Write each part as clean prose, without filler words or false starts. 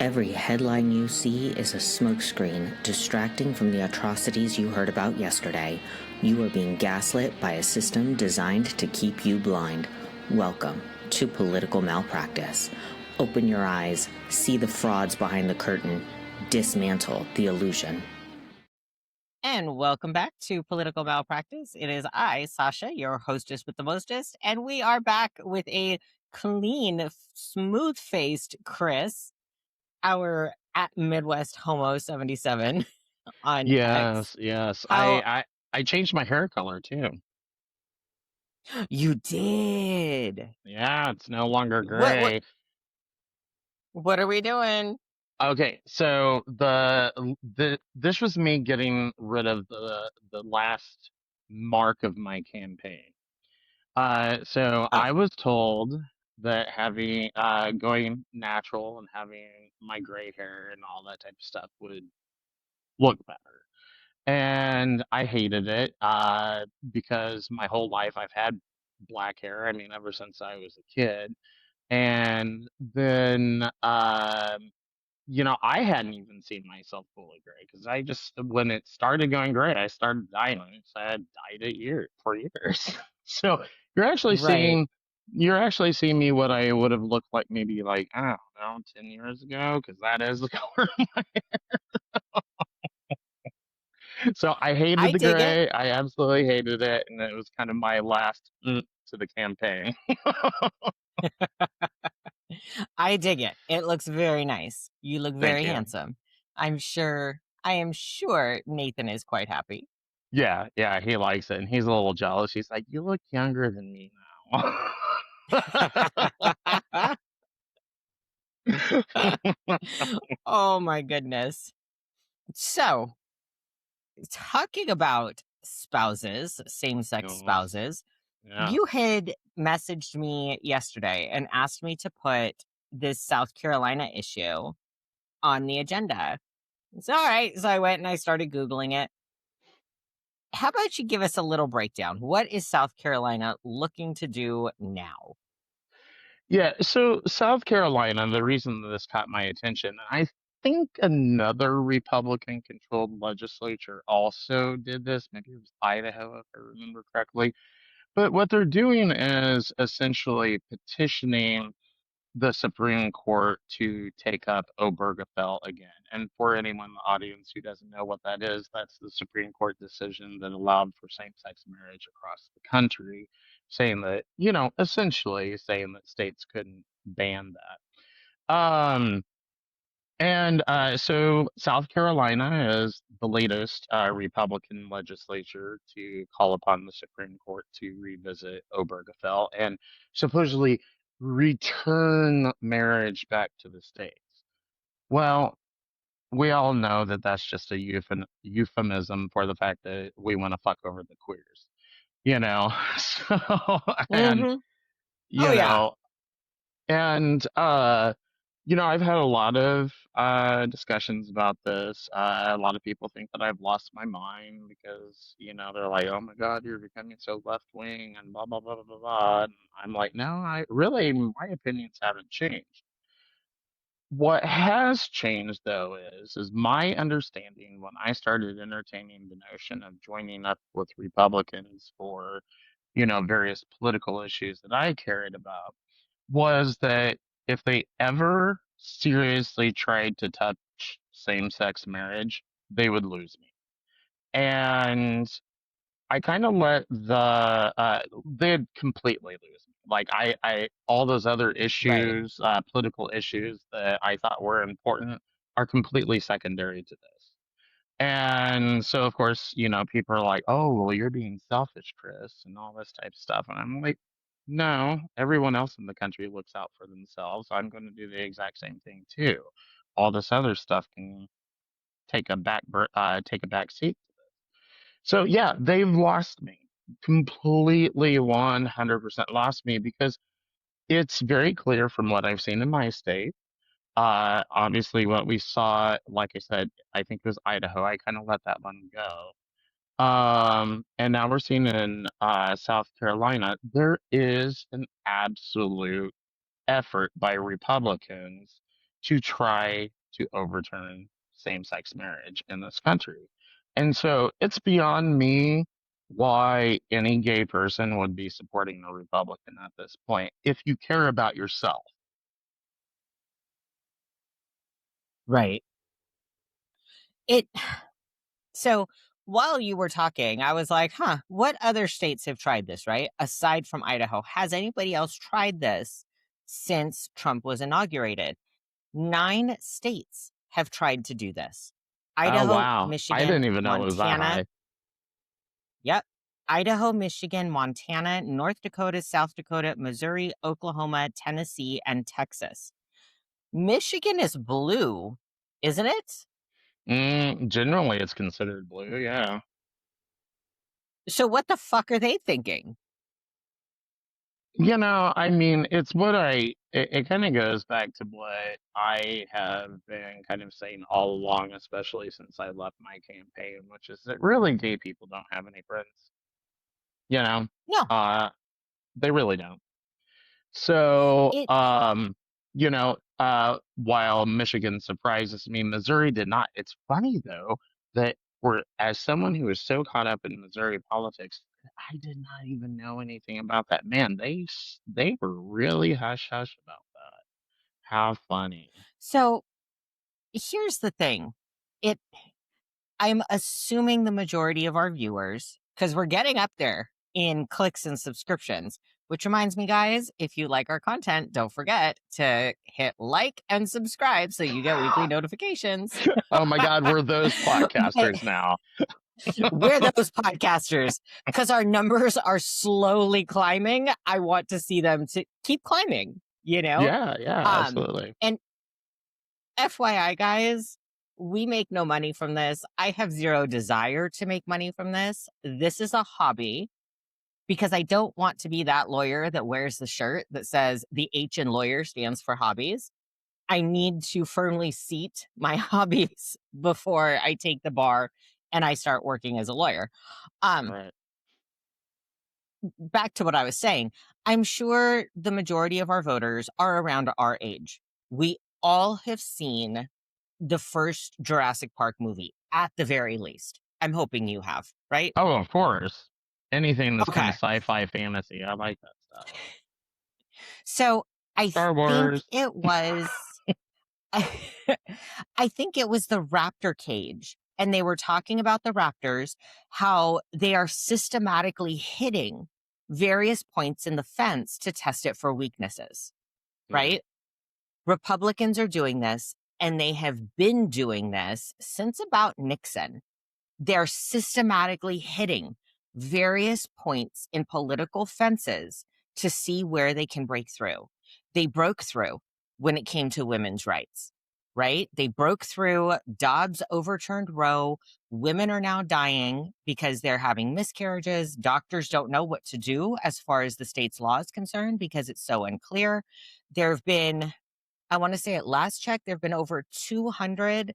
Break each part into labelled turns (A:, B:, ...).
A: Every headline you see is a smokescreen distracting from the atrocities you heard about yesterday. You are being gaslit by a system designed to keep you blind. Welcome to Political Malpractice. Open your eyes, see the frauds behind the curtain, dismantle the illusion.
B: And welcome back to Political Malpractice. It is I, Sasha, your hostess with the mostest, and we are back with a clean, smooth-faced Chris, our at Midwest Homo 77 on X.
C: Yes.
B: How
C: I changed my hair color too.
B: you did?
C: Yeah, it's no longer
B: What
C: gray.
B: what are we doing?
C: Okay, so this was me getting rid of the last mark of my campaign. So
B: Oh,
C: I was told that having going natural and having my gray hair and all that type of stuff would look better. And I hated it because my whole life I've had black hair. I mean, ever since I was a kid. And then, I hadn't even seen myself fully gray because when it started going gray, I started dyeing it. So I had dyed it for years. So you're actually
B: right.
C: seeing, you're actually seeing me what I would have looked like maybe like, I don't know, 10 years ago, because that is the color. So I hated
B: I
C: the
B: dig it.
C: gray. I absolutely hated it, and it was kind of my last to the campaign.
B: I dig it. It looks very nice. You look
C: Thank
B: very
C: you.
B: handsome. I am sure Nathan is quite happy.
C: Yeah, he likes it, and he's a little jealous. He's like, "You look younger than me now."
B: Oh my goodness. So, talking about spouses, same sex
C: Yes.
B: spouses,
C: Yeah.
B: you had messaged me yesterday and asked me to put this South Carolina issue on the agenda. It's all right. So I went and I started Googling it. How about you give us a little breakdown? What is South Carolina looking to do now?
C: Yeah, so South Carolina, the reason that this caught my attention, I think another Republican-controlled legislature also did this. Maybe it was Idaho, if I remember correctly. But what they're doing is essentially petitioning the Supreme Court to take up Obergefell again. And for anyone in the audience who doesn't know what that is, that's the Supreme Court decision that allowed for same-sex marriage across the country, saying that, essentially saying that states couldn't ban that. So South Carolina is the latest Republican legislature to call upon the Supreme Court to revisit Obergefell and supposedly return marriage back to the states. Well, we all know that that's just a euphemism for the fact that we want to fuck over the queers, you know. So and
B: Mm-hmm. Oh
C: you
B: yeah.
C: know and I've had a lot of discussions about this. A lot of people think that I've lost my mind because, they're like, "Oh my God, you're becoming so left wing," and blah blah blah blah blah blah. And I'm like, no, my opinions haven't changed. What has changed though is my understanding when I started entertaining the notion of joining up with Republicans for, various political issues that I cared about was that if they ever seriously tried to touch same-sex marriage, they would lose me. And I kind of let they'd completely lose me. Like all those other
B: Right.
C: issues, political issues that I thought were important are completely secondary to this. And so, of course, people are like, "Oh, well, you're being selfish, Chris," and all this type of stuff. And I'm like, no, everyone else in the country looks out for themselves. I'm going to do the exact same thing too. All this other stuff can take a back seat. So yeah, they've lost me completely, 100% lost me because it's very clear from what I've seen in my state. Obviously, what we saw, like I said, I think it was Idaho. I kind of let that one go. And now we're seeing in South Carolina, there is an absolute effort by Republicans to try to overturn same-sex marriage in this country. And so it's beyond me why any gay person would be supporting a Republican at this point if you care about yourself.
B: Right. So while you were talking, I was like, what other states have tried this, right? Aside from Idaho, has anybody else tried this since Trump was inaugurated? 9 states have tried to do this.
C: Oh,
B: Idaho,
C: wow. I
B: Michigan,
C: didn't even know it was that
B: Montana.
C: high.
B: Yep. Idaho, Michigan, Montana, North Dakota, South Dakota, Missouri, Oklahoma, Tennessee, and Texas. Michigan is blue, isn't it?
C: Generally, it's considered blue, yeah.
B: So what the fuck are they thinking?
C: You know, I mean, it's what it kind of goes back to what I have been kind of saying all along, especially since I left my campaign, which is that really gay people don't have any friends. You know,
B: No.
C: they really don't. So,
B: It
C: while Michigan surprises me, Missouri did not. It's funny though that as someone who is so caught up in Missouri politics, I did not even know anything about that. Man, they were really hush hush about that. How funny.
B: So here's the thing. I'm assuming the majority of our viewers, because we're getting up there in clicks and subscriptions, which reminds me, guys, if you like our content, don't forget to hit like and subscribe so you get weekly notifications.
C: Oh my God, we're those podcasters now.
B: We're those podcasters because our numbers are slowly climbing. I want to see them to keep climbing,
C: Yeah, absolutely.
B: And FYI, guys, we make no money from this. I have zero desire to make money from this. This is a hobby because I don't want to be that lawyer that wears the shirt that says the H in lawyer stands for hobbies. I need to firmly seat my hobbies before I take the bar and I start working as a lawyer.
C: Right.
B: Back to what I was saying, I'm sure the majority of our voters are around our age. We all have seen the first Jurassic Park movie, at the very least. I'm hoping you have, right?
C: Oh, of course. Anything that's kind
B: Okay.
C: of sci-fi fantasy, I like that stuff.
B: So I
C: Star
B: think
C: Wars.
B: it was, I think it was the raptor cage. And they were talking about the raptors, how they are systematically hitting various points in the fence to test it for weaknesses, right? Republicans are doing this, and they have been doing this since about Nixon. They're systematically hitting various points in political fences to see where they can break through. They broke through when it came to women's rights, right? They broke through. Dobbs overturned Roe. Women are now dying because they're having miscarriages. Doctors don't know what to do as far as the state's law is concerned because it's so unclear. There have been, I want to say at last check, there have been over 200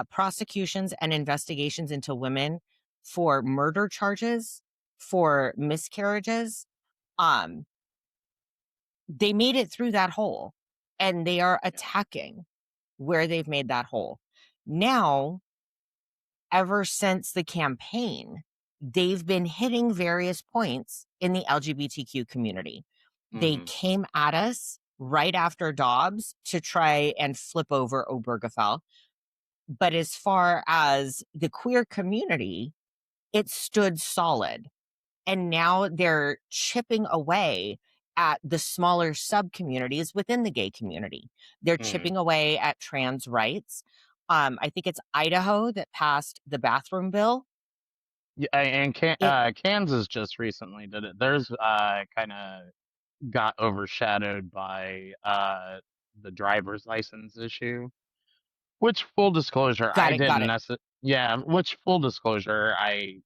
B: prosecutions and investigations into women for murder charges, for miscarriages. They made it through that hole, and they are attacking where they've made that hole. Now, ever since the campaign, they've been hitting various points in the LGBTQ community. They came at us right after Dobbs to try and flip over Obergefell. But as far as the queer community, it stood solid. And now they're chipping away at the smaller sub communities within the gay community. They're chipping away at trans rights. I think it's Idaho that passed the bathroom bill.
C: Yeah, and Kansas just recently did it. Theirs kind of got overshadowed by the driver's license issue. Which full disclosure,
B: Got it.
C: which full disclosure, I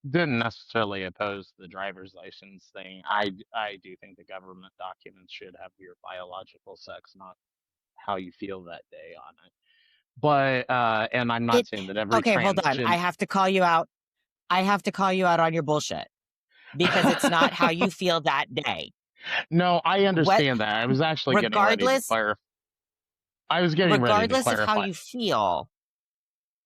C: didn't necessarily oppose the driver's license thing. I do think the government documents should have your biological sex, not how you feel that day on it. But and I'm not saying that every
B: Okay, hold on. I have to call you out. I have to call you out on your bullshit because it's not how you feel that day.
C: No, I understand that. I was actually getting ready to clarify. I was getting ready to clarify.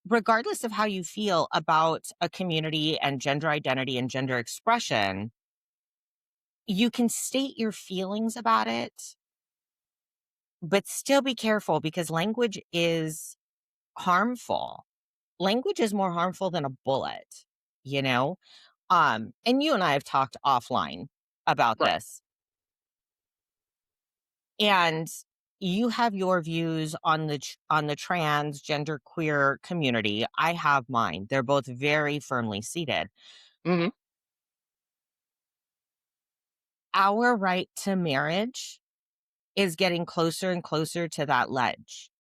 B: Regardless of how you feel about a community and gender identity and gender expression, you can state your feelings about it, but still be careful because language is harmful. Language is more harmful than a bullet, you know? And you and I have talked offline about
C: Right.
B: this. And you have your views on the transgender queer community. I have mine. They're both very firmly seated.
C: Hmm.
B: Our right to marriage is getting closer and closer to that ledge.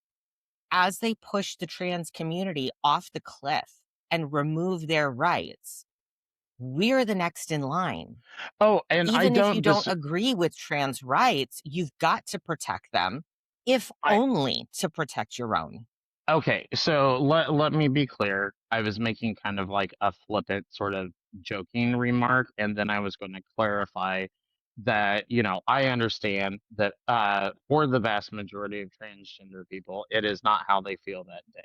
B: As they push the trans community off the cliff and remove their rights, we're the next in line.
C: Oh, and I
B: Even if you
C: don't
B: don't agree with trans rights, you've got to protect them, if
C: I
B: only to protect your own.
C: Okay, so let me be clear. I was making kind of like a flippant sort of joking remark, and then I was going to clarify that, I understand that for the vast majority of transgender people, it is not how they feel that day.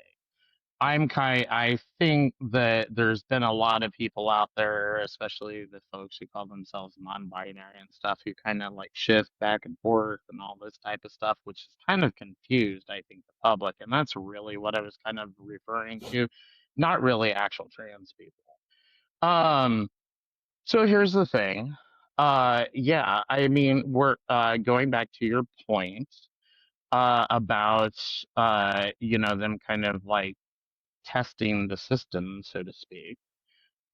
C: I think that there's been a lot of people out there, especially the folks who call themselves non-binary and stuff, who kind of like shift back and forth and all this type of stuff, which is kind of confused, I think, the public. And that's really what I was kind of referring to, not really actual trans people. Um, so here's the thing. Yeah, I mean, we're going back to your point about them kind of like testing the system, so to speak.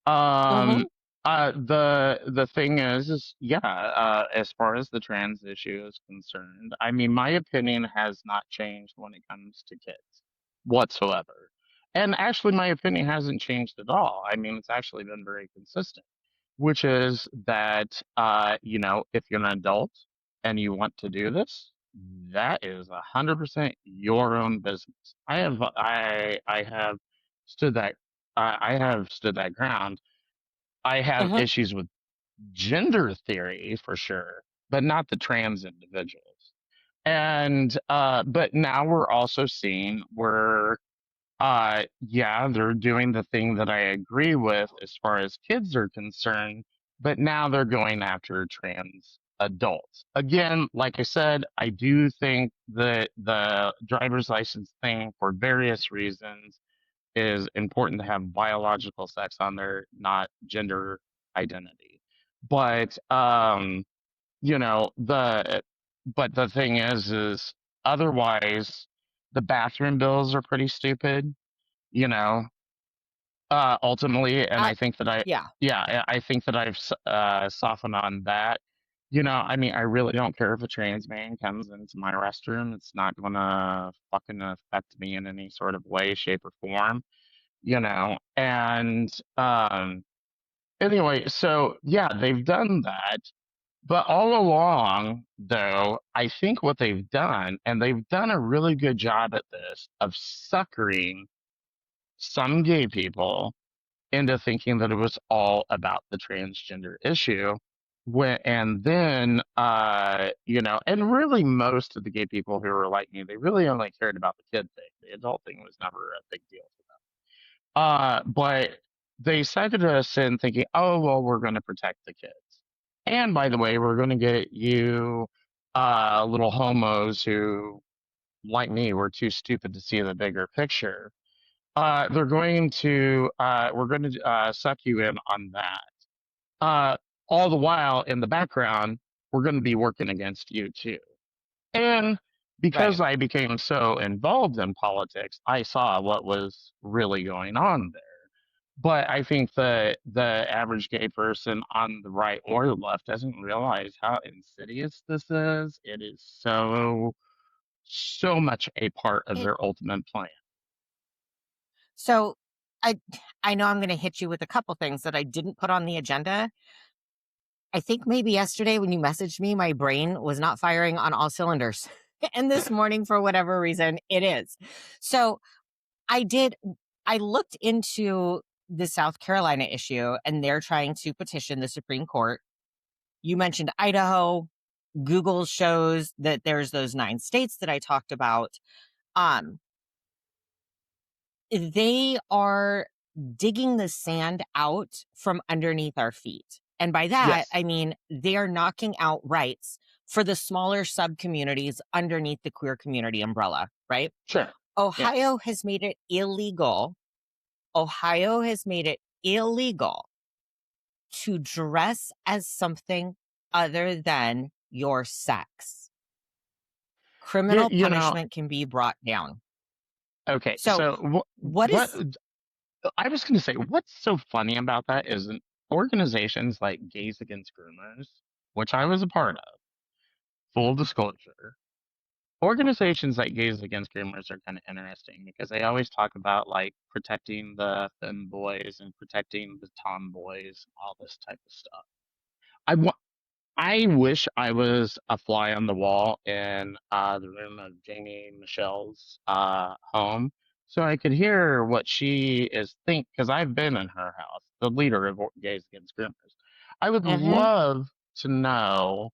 B: Mm-hmm.
C: Um, the thing is yeah, as far as the trans issue is concerned, I mean, my opinion has not changed when it comes to kids whatsoever. And actually, my opinion hasn't changed at all. I mean, it's actually been very consistent, which is that, if you're an adult and you want to do this, that is 100% your own business. I have stood that I have stood that ground. I have
B: Mm-hmm.
C: issues with gender theory for sure, but not the trans individuals. And but now we're also seeing where yeah, they're doing the thing that I agree with as far as kids are concerned, but now they're going after trans adults. Again, like I said, I do think that the driver's license thing, for various reasons, is important to have biological sex on there, not gender identity. But you know, the the thing is otherwise the bathroom bills are pretty stupid, you know, ultimately, and
B: I
C: I think that
B: Yeah.
C: I think that I've softened on that. I mean, I really don't care if a trans man comes into my restroom. It's not gonna fucking affect me in any sort of way, shape, or form, and anyway, so yeah, they've done that. But all along, though, I think what they've done, and they've done a really good job at this, of suckering some gay people into thinking that it was all about the transgender issue. And then, and really most of the gay people who were like me, they really only cared about the kid thing. The adult thing was never a big deal for them. But they cited us in thinking, oh, well, we're going to protect the kids. And by the way, we're going to get you little homos who, like me, were too stupid to see the bigger picture. We're going to suck you in on that. Uh, all the while in the background, we're going to be working against you too. And
B: Right.
C: because I became so involved in politics, I saw what was really going on there. But I think the average gay person on the right or the left doesn't realize how insidious this is. It is so much a part of
B: It
C: their ultimate plan.
B: So I I know I'm going to hit you with a couple things that I didn't put on the agenda. I think maybe yesterday when you messaged me, my brain was not firing on all cylinders. And this morning, for whatever reason, it is. So I did, I looked into the South Carolina issue and they're trying to petition the Supreme Court. You mentioned Idaho. Google shows that there's those 9 states that I talked about. Um, they are digging the sand out from underneath our feet. And by that,
C: Yes.
B: I mean they are knocking out rights for the smaller sub communities underneath the queer community umbrella, right?
C: Sure. Yes.
B: Ohio has made it illegal. Ohio has made it illegal to dress as something other than your sex.
C: Yeah,
B: Criminal punishment can be brought down.
C: okay.
B: So,
C: So
B: what
C: what
B: is
C: I was going to say, what's so funny about that is organizations like Gays Against Groomers, which I was a part of, full disclosure, organizations like Gays Against Groomers are kind of interesting because they always talk about like protecting the femboys and protecting the tomboys, all this type of stuff. I wa- I wish I was a fly on the wall in the room of Jamie Michelle's home, so I could hear what she is think. Because I've been in her house, the leader of Gays Against Groomers. I would
B: Mhm.
C: love to know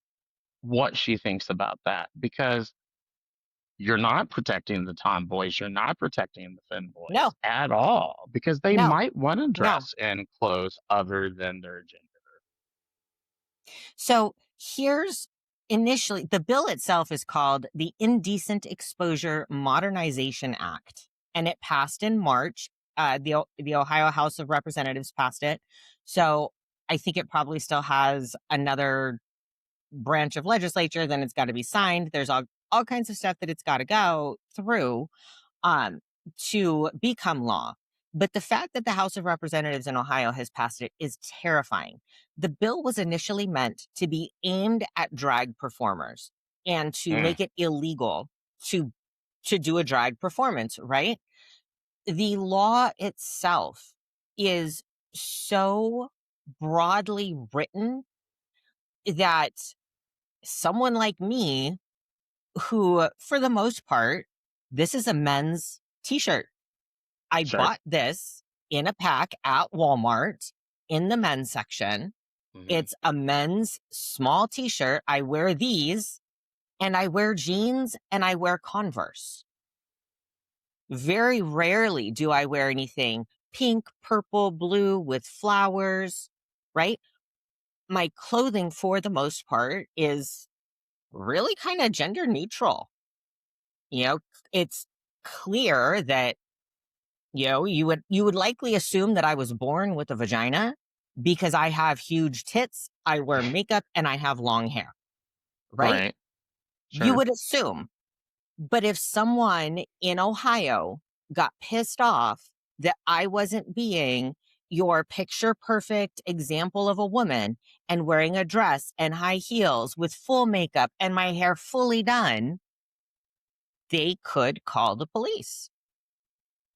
C: what she thinks about that because you're not protecting the tomboys, you're not protecting the femboys
B: No,
C: at all because they
B: no,
C: might want to
B: no.
C: dress in clothes other than their gender.
B: So here's initially the bill itself is called the Indecent Exposure Modernization Act, and it passed in March. The Ohio House of Representatives passed it. So I think it probably still has another branch of legislature. Then it's got to be signed. There's all kinds of stuff that it's got to go through um, to become law. But the fact that the House of Representatives in Ohio has passed it is terrifying. The bill was initially meant to be aimed at drag performers and to
C: Mm,
B: make it illegal to do a drag performance, right? The law itself is so broadly written that someone like me, who for the most part, this is a men's t-shirt. I
C: sure.
B: bought this in a pack at Walmart in the men's section.
C: Hmm.
B: It's a men's small t-shirt. I wear these and I wear jeans and I wear Converse. Very rarely do I wear anything pink, purple, blue with flowers, right? My clothing for the most part is really kind of gender neutral. You know, it's clear that you would likely assume that I was born with a vagina because I have huge tits, I wear makeup, and I have long hair, right?
C: Right.
B: You
C: Sure.
B: would assume. But if someone in Ohio got pissed off that I wasn't being your picture perfect example of a woman and wearing a dress and high heels with full makeup and my hair fully done, they could call the police.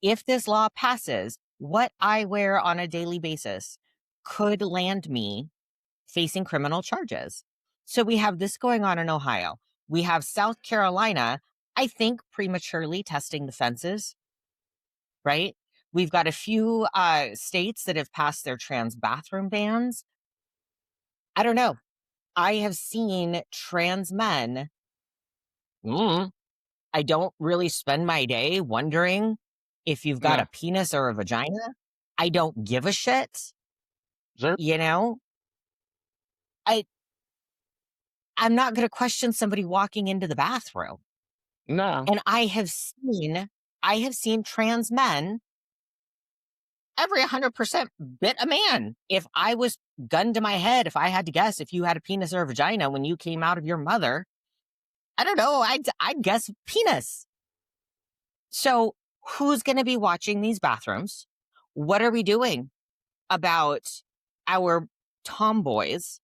B: If this law passes, what I wear on a daily basis could land me facing criminal charges. So we have this going on in Ohio. We have South Carolina, I think, prematurely testing the fences, right? We've got a few states that have passed their trans bathroom bans. I don't know. I have seen trans men. Mm, I don't really spend my day wondering if you've got
C: No.
B: a penis or a vagina. I don't give a shit.
C: Sure.
B: You know, I I'm not going to question somebody walking into the bathroom.
C: No.
B: And I have seen trans men every 100% bit a man. If I was gunned to my head, if I had to guess if you had a penis or a vagina when you came out of your mother, I don't know, I'd guess penis. So, who's going to be watching these bathrooms? What are we doing about our tomboys,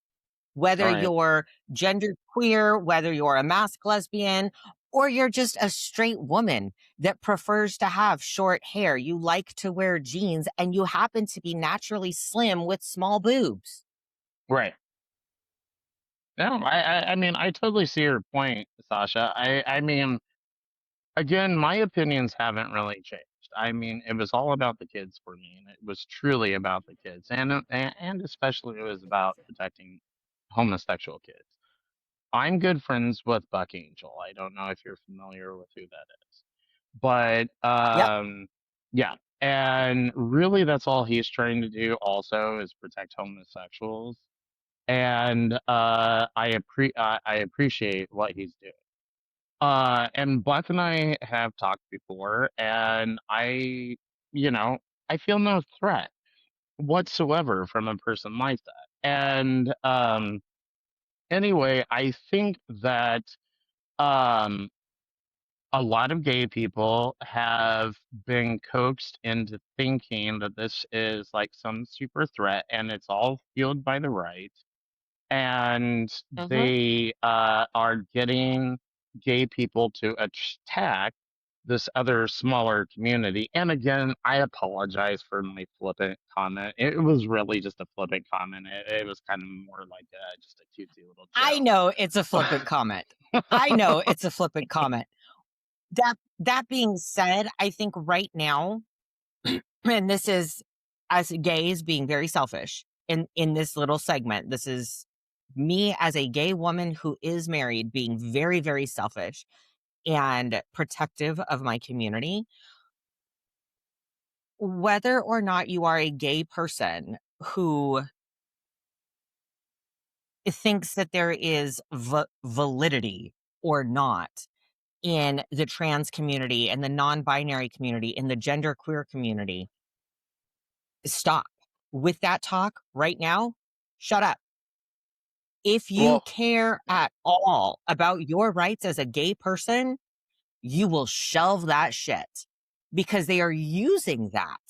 B: whether
C: Right.
B: you're gender queer, whether you're a masked lesbian, or you're just a straight woman that prefers to have short hair, you like to wear jeans, and you happen to be naturally slim with small boobs.
C: Right. No, I mean, I totally see your point, Sasha. I mean, again, my opinions haven't really changed. I mean, it was all about the kids for me, and it was truly about the kids, and especially it was about protecting homosexual kids. I'm good friends with Buck Angel. I don't know if you're familiar with who that is, But
B: Yep.
C: yeah. And really that's all he's trying to do also is protect homosexuals. And I appreciate what he's doing. And Buck and I have talked before, and you know, I feel no threat whatsoever from a person like that. And anyway, I think that um, a lot of gay people have been coaxed into thinking that this is like some super threat, and it's all fueled by the right. And
B: Hmm.
C: they are getting gay people to attack this other smaller community. And again, I apologize for my flippant comment. It was really just a flippant comment. It was kind of more like just a cutesy little
B: I
C: joke.
B: know it's a flippant comment. I know it's a flippant comment. That being said, I think right now, and this is as gays being very selfish in this little segment. This is me as a gay woman who is married being very, very selfish and protective of my community. Whether or not you are a gay person who thinks that there is validity or not in the trans community and the non-binary community, in the genderqueer community, stop with that talk right now. Shut up. If you
C: Well,
B: care at all about your rights as a gay person, you will shelve that shit because they are using that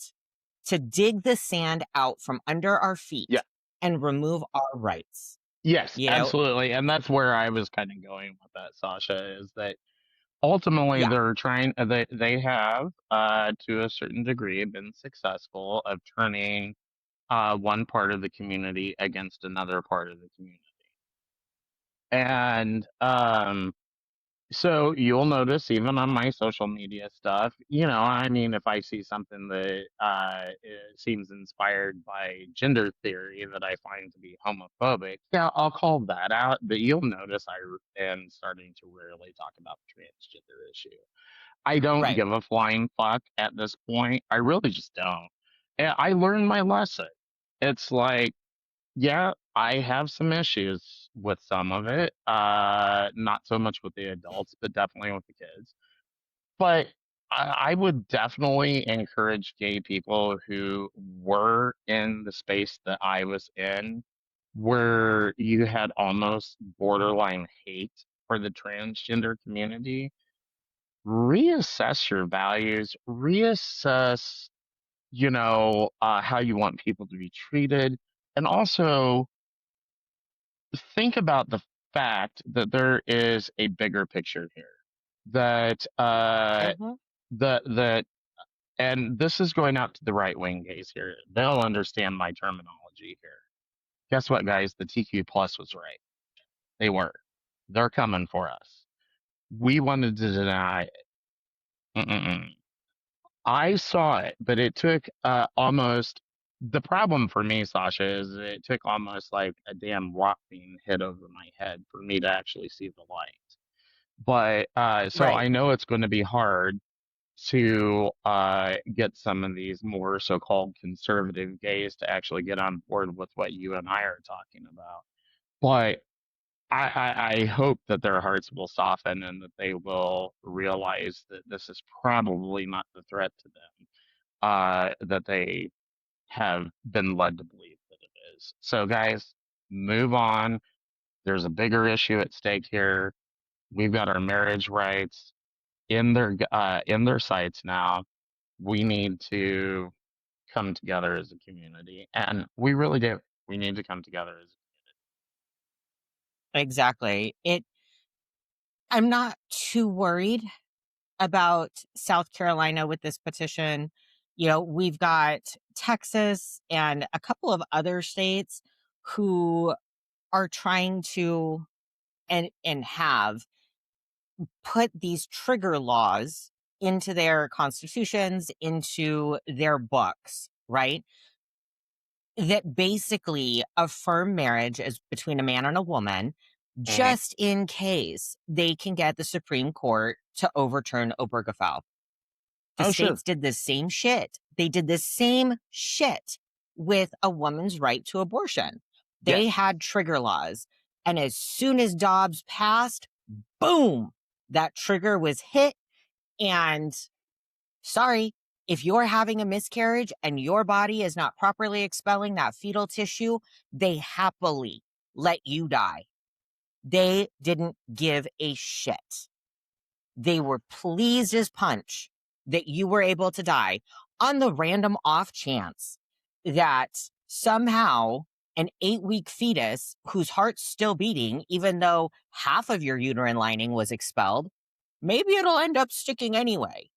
B: to dig the sand out from under our
C: yeah,
B: feet and remove our rights.
C: yes,
B: You know,
C: absolutely. And that's where I was kind of going with that, Sasha, is that ultimately
B: yeah,
C: they're trying they have to a certain degree been successful of turning one part of the community against another part of the community. And so you'll notice even on my social media stuff, I mean, if I see something that seems inspired by gender theory that I find to be homophobic, yeah, I'll call that out. But you'll notice am starting to rarely talk about the transgender issue. I don't
B: right.
C: give a flying fuck at this point. I really just don't. And I learned my lesson. It's like, yeah, I have some issues with some of it. Not so much with the adults, but definitely with the kids. But I would definitely encourage gay people who were in the space that I was in, where you had almost borderline hate for the transgender community. Reassess your values, reassess, how you want people to be treated, and also think about the fact that there is a bigger picture here. That
B: Hmm.
C: that and this is going out to the right wing gays here. They'll understand my terminology here. Guess what, guys? The TQ plus was right. They were. They're coming for us. We wanted to deny it. Mm-mm-mm. I saw it, but it took almost the problem for me, Sasha, is it took almost like a damn rock being hit over my head for me to actually see the light. But so
B: Right.
C: I know it's going to be hard to get some of these more so-called conservative gays to actually get on board with what you and I are talking about. But I hope that their hearts will soften and that they will realize that this is probably not the threat to them that they have been led to believe that it is. So, guys, move on. There's a bigger issue at stake here. We've got our marriage rights in their sights now. We need to come together as a community, and we really do. We need to come together as.
B: Exactly. I'm not too worried about South Carolina with this petition. We've got Texas and a couple of other states who are trying to and have put these trigger laws into their constitutions, into their books, right? That basically affirm marriage as between a man and a woman,
C: Mhm.
B: just in case they can get the Supreme Court to overturn Obergefell. The
C: Oh, sure.
B: states did the same shit. They did the same shit with a woman's right to abortion. They
C: Yes.
B: had trigger laws. And as soon as Dobbs passed, boom, that trigger was hit. And sorry, if you're having a miscarriage and your body is not properly expelling that fetal tissue, they happily let you die. They didn't give a shit. They were pleased as punch that you were able to die on the random off chance that somehow an 8-week fetus whose heart's still beating, even though half of your uterine lining was expelled, maybe it'll end up sticking anyway.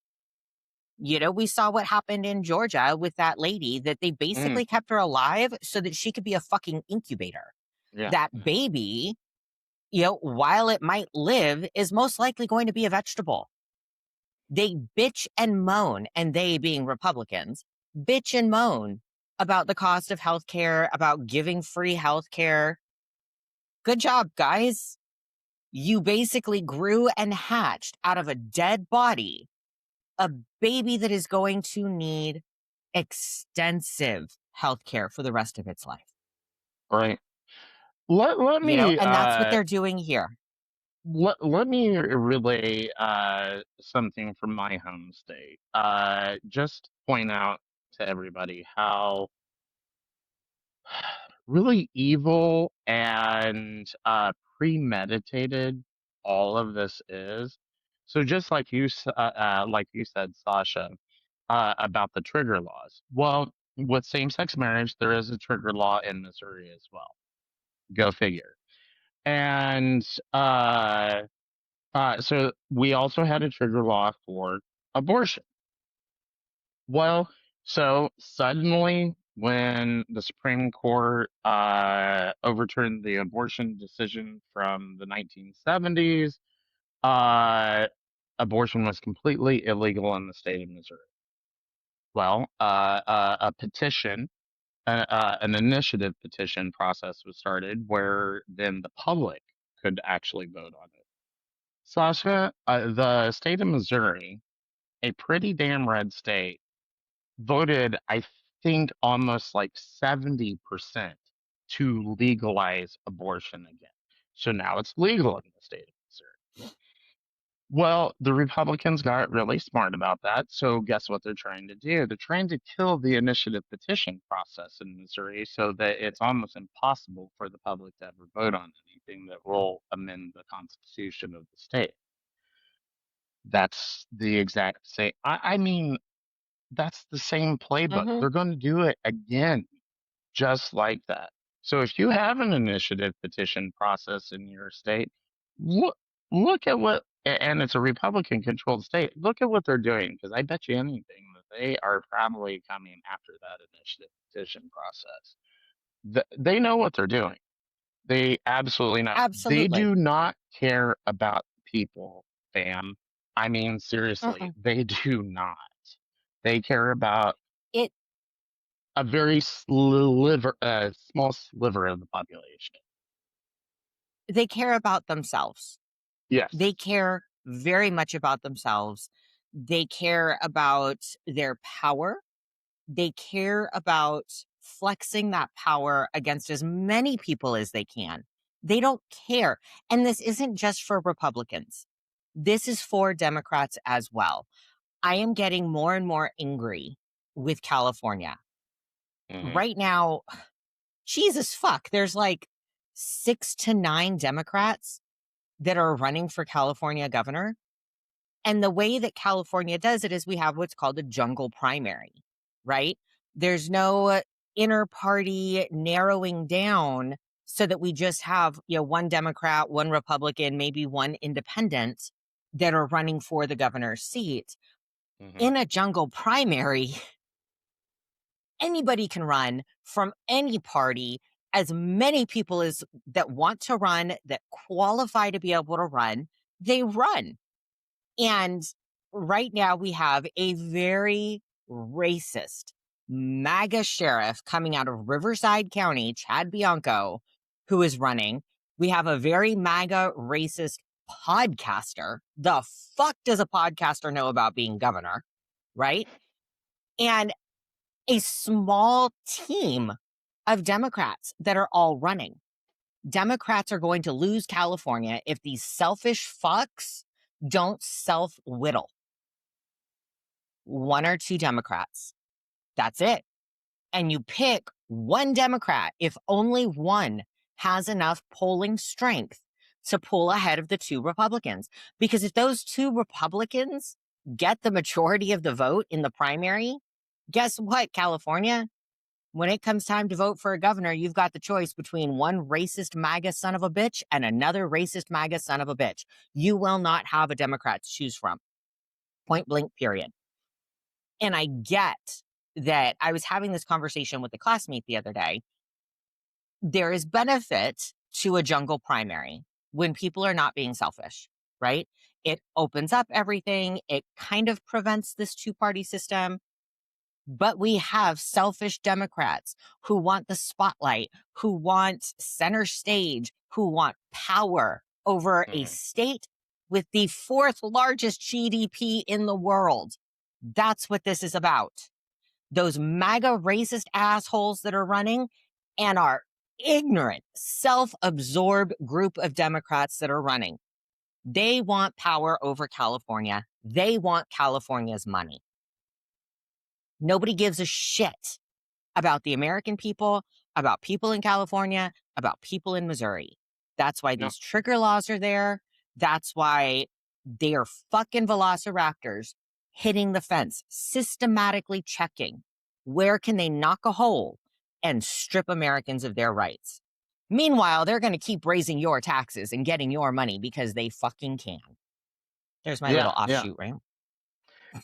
B: You know, we saw what happened in Georgia with that lady that they basically kept her alive so that she could be a fucking incubator.
C: Yeah.
B: That baby, you know, while it might live, is most likely going to be a vegetable. They bitch and moan, and they being Republicans, bitch and moan about the cost of healthcare, about giving free healthcare. Good job, guys. You basically grew and hatched out of a dead body a baby that is going to need extensive healthcare for the rest of its life.
C: Right. Let
B: You know,
C: me
B: and that's what they're doing here.
C: let me relay something from my home state. Just point out to everybody how really evil and premeditated all of this is. So just like like you said, Sasha, about the trigger laws. Well, with same-sex marriage, there is a trigger law in Missouri as well. Go figure. And so we also had a trigger law for abortion. Well, so suddenly, when the Supreme Court overturned the abortion decision from the 1970s, abortion was completely illegal in the state of Missouri. Well, a petition, an initiative petition process was started where then the public could actually vote on it. Sasha, the state of Missouri, a pretty damn red state, voted, I think, almost like 70% to legalize abortion again. So now it's legal in the state of Missouri. Well, the Republicans got really smart about that. So guess what they're trying to do? They're trying to kill the initiative petition process in Missouri so that it's almost impossible for the public to ever vote on anything that will amend the constitution of the state. That's the exact same. I mean, that's the same playbook.
B: Mm-hmm.
C: They're going to do it again, just like that. So if you have an initiative petition process in your state, look look at what, and it's a Republican controlled state. Look at what they're doing, because I bet you anything that they are probably coming after that initiative petition process. They know what they're doing. They absolutely know. They
B: Absolutely.
C: do not care about people, fam. I mean, seriously,
B: Mm-mm.
C: they do not. They care about
B: It
C: a very small sliver of the population.
B: they care about themselves. They
C: Yes.
B: care very much about themselves. They care about their power. They care about flexing that power against as many people as they can. They don't care. And this isn't just for Republicans. This is for Democrats as well. I am getting more and more angry with California.
C: Hmm.
B: Right now, Jesus fuck, there's like 6 to 9 Democrats that are running for California governor. And the way that California does it is we have what's called a jungle primary, right? There's no inner party narrowing down so that we just have, you know, one Democrat, one Republican, maybe one independent that are running for the governor's seat.
C: Hmm.
B: In a jungle primary, anybody can run from any party, as many people as that want to run, that qualify to be able to run, they run. And right now we have a very racist MAGA sheriff coming out of Riverside County, Chad Bianco, who is running. We have a very MAGA racist podcaster. The fuck does a podcaster know about being governor? right? And a small team of Democrats that are all running. Democrats are going to lose California if these selfish fucks don't self whittle. 1 or 2 Democrats. That's it. And you pick one Democrat if only one has enough polling strength to pull ahead of the 2 Republicans. Because if those 2 Republicans get the majority of the vote in the primary, guess what, California? When it comes time to vote for a governor, you've got the choice between one racist MAGA son of a bitch and another racist MAGA son of a bitch. You will not have a Democrat to choose from. Point blank, period. And I get that I was having this conversation with a classmate the other day. There is benefit to a jungle primary when people are not being selfish, right? It opens up everything. It kind of prevents this 2-party system. But we have selfish Democrats who want the spotlight, who want center stage, who want power over a state with the 4th largest GDP in the world. That's what this is about. Those MAGA racist assholes that are running and our ignorant, self-absorbed group of Democrats that are running. They want power over California. They want California's money. Nobody gives a shit about the American people, about people in California, about people in Missouri. That's why
C: No.
B: these trigger laws are there. That's why they are fucking velociraptors hitting the fence, systematically checking where can they knock a hole and strip Americans of their rights. Meanwhile, they're going to keep raising your taxes and getting your money because they fucking can. There's my little
C: Yeah.
B: offshoot rant.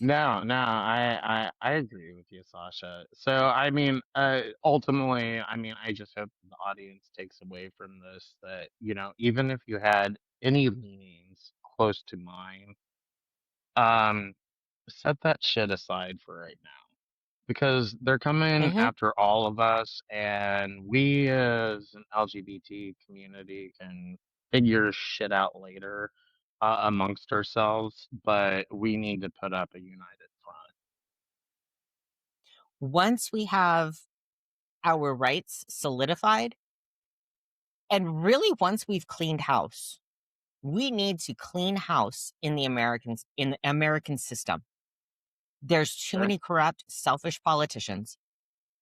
C: No, I agree with you, Sasha. So, I mean, ultimately, I mean, I just hope the audience takes away from this that, even if you had any leanings close to mine, um, set that shit aside for right now. Because they're coming
B: Mm-hmm.
C: after all of us, and we as an LGBT community can figure shit out later amongst ourselves, but we need to put up a united front.
B: Once we have our rights solidified, and really once we've cleaned house, we need to clean house in the American system. There's too
C: Sure.
B: many corrupt, selfish politicians.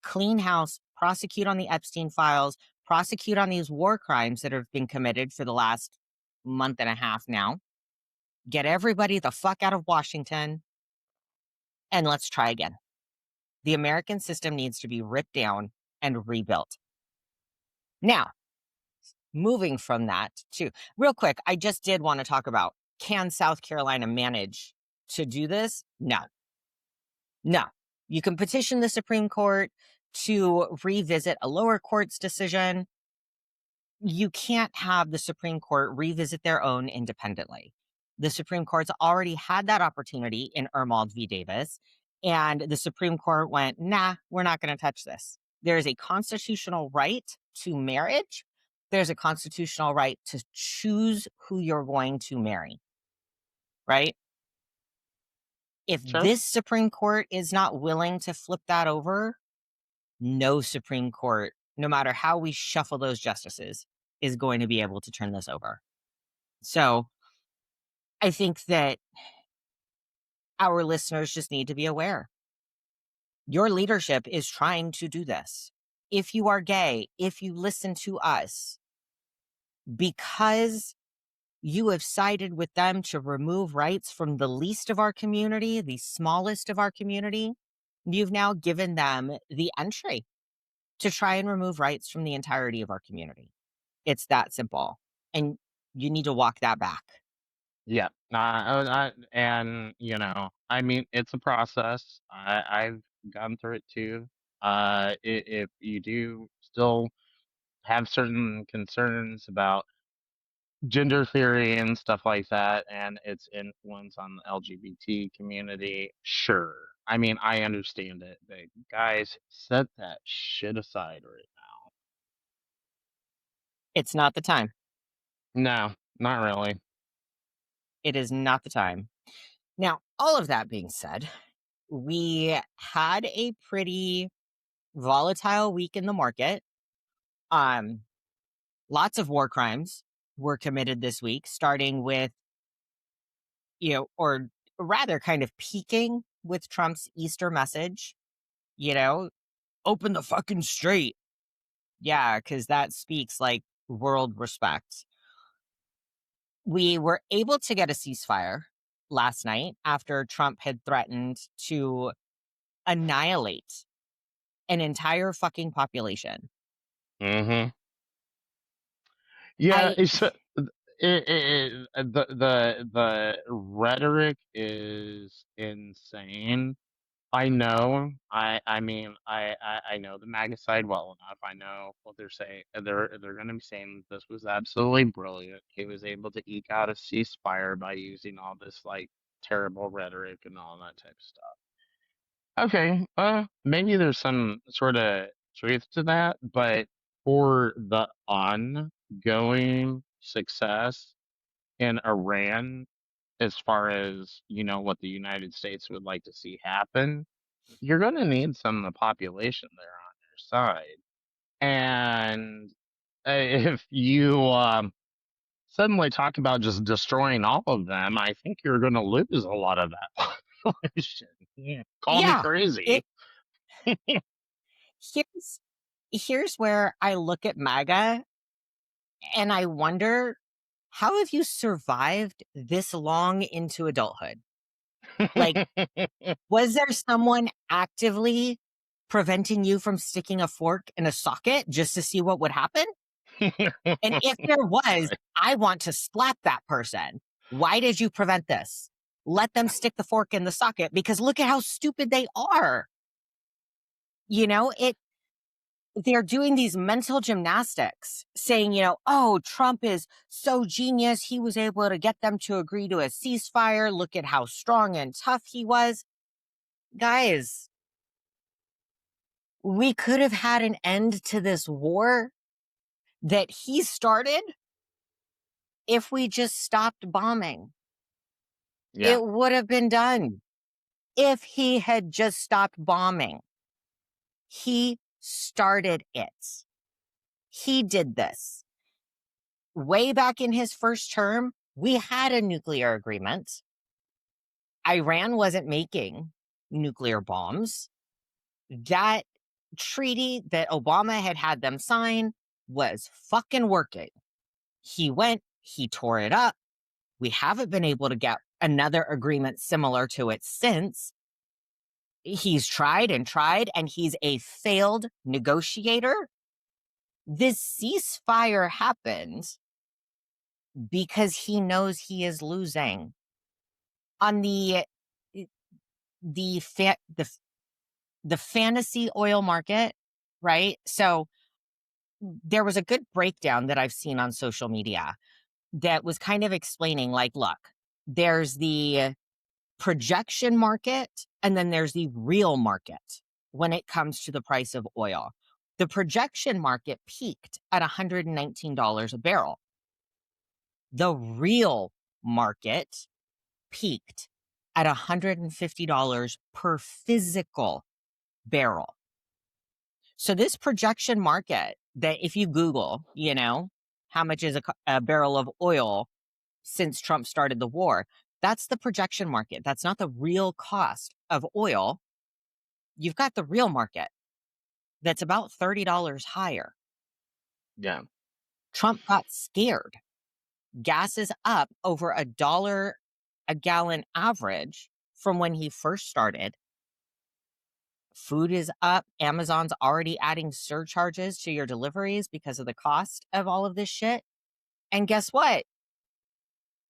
B: Clean house, prosecute on the Epstein files, prosecute on these war crimes that have been committed for the last month and a half now. Get everybody the fuck out of Washington, and let's try again. The American system needs to be ripped down and rebuilt. Now, moving from that to real quick, I just did want to talk about, can South Carolina manage to do this? No. You can petition the Supreme Court to revisit a lower court's decision. You can't have the Supreme Court revisit their own independently. The Supreme Court's already had that opportunity in Ermald v. Davis, and the Supreme Court went, nah, we're not going to touch this. There is a constitutional right to marriage. There's a constitutional right to choose who you're going to marry, right? If
C: Sure.
B: this Supreme Court is not willing to flip that over, no Supreme Court, no matter how we shuffle those justices, is going to be able to turn this over. So I think that our listeners just need to be aware. Your leadership is trying to do this. If you are gay, if you listen to us, because you have sided with them to remove rights from the least of our community, the smallest of our community, you've now given them the entry to try and remove rights from the entirety of our community. It's that simple. And you need to walk that back.
C: Yeah. And, I mean, it's a process. I've gone through it too. If you do still have certain concerns about gender theory and stuff like that and its influence on the LGBT community, sure. I mean, I understand it, but guys, set that shit aside right
B: It's not the time.
C: now. No, not really.
B: It is not the time. Now, all of that being said, we had a pretty volatile week in the market. Lots of war crimes were committed this week, starting with, or rather kind of peaking with Trump's Easter message, open the fucking strait. Yeah, because that speaks like world respect. We were able to get a ceasefire last night after Trump had threatened to annihilate an entire fucking population.
C: Mm-hmm. Yeah,
B: I
C: it's the rhetoric is insane. I know. I mean, I know the MAGA side well enough. I know what they're saying. They're going to be saying this was absolutely brilliant. He was able to eke out a ceasefire by using all this like terrible rhetoric and all that type of stuff. Okay, maybe there's some sort of truth to that, but for the ongoing success in Iran, as far as what the United States would like to see happen, you're going to need some of the population there on your side. And if you suddenly talk about just destroying all of them, I think you're going to lose a lot of that population. Yeah. Call me
B: yeah,
C: crazy.
B: it here's where I look at MAGA and I wonder, how have you survived this long into adulthood? Like, was there someone actively preventing you from sticking a fork in a socket just to see what would happen? And if there was,
C: Right.
B: I want to slap that person. Why did you prevent this? Let them stick the fork in the socket, because look at how stupid they are. They're doing these mental gymnastics saying, oh, Trump is so genius. He was able to get them to agree to a ceasefire. Look at how strong and tough he was. Guys, we could have had an end to this war that he started if we just stopped bombing.
C: Yeah.
B: It would have been done if he had just stopped bombing. He started it. He did this. Way back in his first term, we had a nuclear agreement. Iran wasn't making nuclear bombs. That treaty that Obama had them sign was fucking working. He went, he tore it up. We haven't been able to get another agreement similar to it since. He's tried, and he's a failed negotiator. This ceasefire happened because he knows he is losing. On the fantasy oil market, right? So there was a good breakdown that I've seen on social media that was kind of explaining, like, look, there's the projection market and then there's the real market when it comes to the price of oil. The projection market peaked at $119 a barrel. The real market peaked at $150 per physical barrel. So this projection market, that if you Google, how much is a barrel of oil since Trump started the war, that's the projection market. That's not the real cost of oil. You've got the real market that's about $30 higher.
C: Yeah.
B: Trump got scared. Gas is up over $1 a gallon average from when he first started. Food is up. Amazon's already adding surcharges to your deliveries because of the cost of all of this shit. And guess what?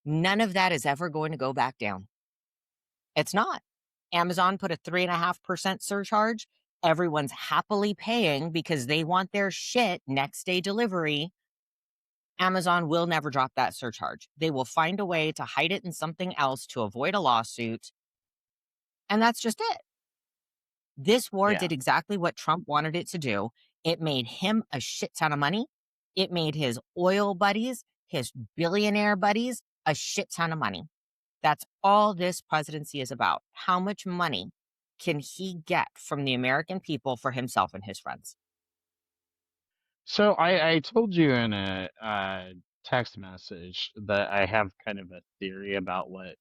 B: None of that is ever going to go back down. It's not. Amazon put a 3.5% surcharge. Everyone's happily paying because they want their shit next day delivery. Amazon will never drop that surcharge. They will find a way to hide it in something else to avoid a lawsuit. And that's just it. This war
C: Yeah.
B: did exactly what Trump wanted it to do. It made him a shit ton of money. It made his oil buddies, his billionaire buddies, a shit ton of money. That's all this presidency is about. How much money can he get from the American people for himself and his friends?
C: So I told you in a text message that I have kind of a theory about what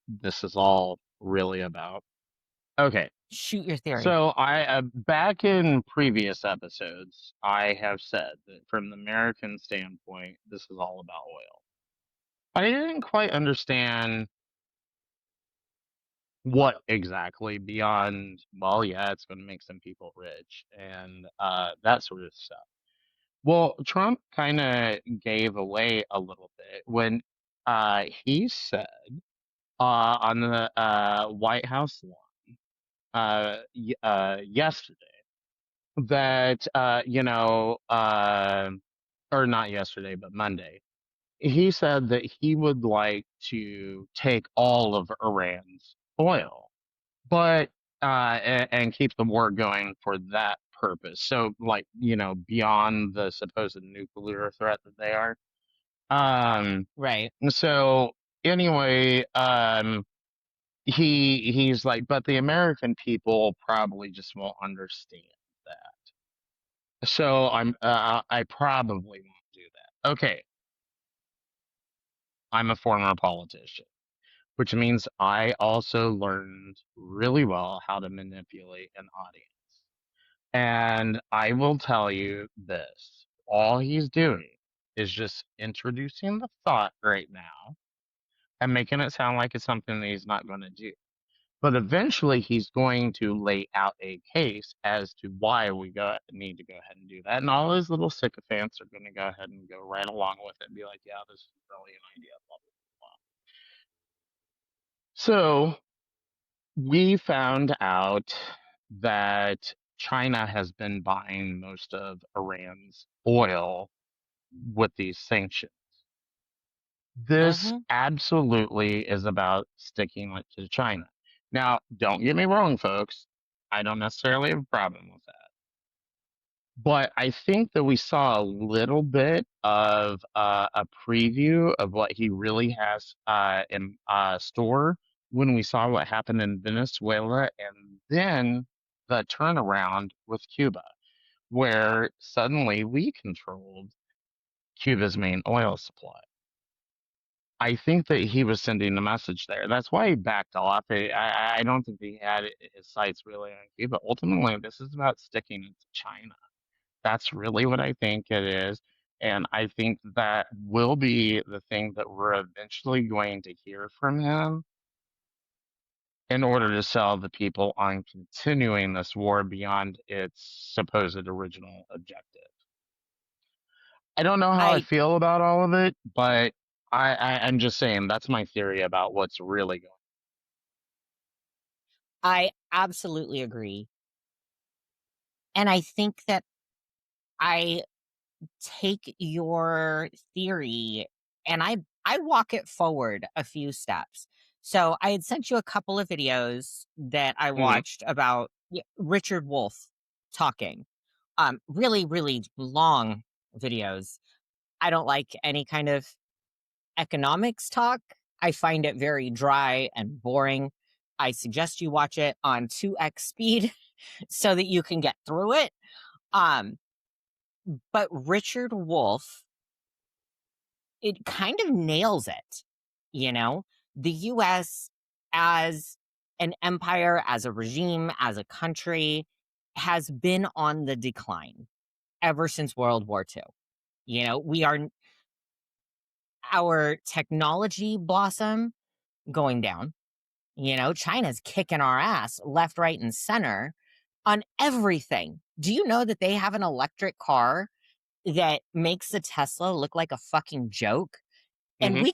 C: this is all really about. Okay.
B: Shoot your theory.
C: So I back in previous episodes, I have said that from the American standpoint, this is all about oil. I didn't quite understand what exactly beyond, well, yeah, it's going to make some people rich and that sort of stuff. Well, Trump kind of gave away a little bit when he said on the White House lawn yesterday that or not yesterday, but Monday, he said that he would like to take all of Iran's oil, but and keep the war going for that purpose. So, like, beyond the supposed nuclear threat that they are.
B: Right.
C: So anyway, he's like, but the American people probably just won't understand that. So I probably won't do that. Okay, I'm a former politician, which means I also learned really well how to manipulate an audience. And I will tell you this, all he's doing is just introducing the thought right now and making it sound like it's something that he's not going to do. But eventually he's going to lay out a case as to why we need to go ahead and do that. And all his little sycophants are going to go ahead and go right along with it and be like, yeah, this is really an idea, blah, blah, blah. So we found out that China has been buying most of Iran's oil with these sanctions. This
B: Mm-hmm.
C: absolutely is about sticking it to China. Now, don't get me wrong, folks. I don't necessarily have a problem with that. But I think that we saw a little bit of a preview of what he really has in store when we saw what happened in Venezuela and then the turnaround with Cuba, where suddenly we controlled Cuba's main oil supply. I think that he was sending a message there. That's why he backed off. I don't think he had his sights really on Cuba. Ultimately, this is about sticking it to China. That's really what I think it is. And I think that will be the thing that we're eventually going to hear from him in order to sell the people on continuing this war beyond its supposed original objective. I don't know how I
B: I
C: feel about all of it, but I'm just saying that's my theory about what's really going
B: I absolutely agree. And I think that I take your theory and I walk it forward a few steps. So I had sent you a couple of videos that I
C: on.
B: watched about Richard Wolff talking. Really, really long videos. I don't like any kind of economics talk. I find it very dry and boring. I suggest you watch it on 2x speed so that you can get through it. Um, but Richard Wolff, it kind of nails it. You know, the US as an empire, as a regime, as a country has been on the decline ever since World War II. You know, our technology blossom going down. You know, China's kicking our ass left, right, and center on everything. Do you know that they have an electric car that makes the Tesla look like a fucking joke? And
C: Hmm.
B: we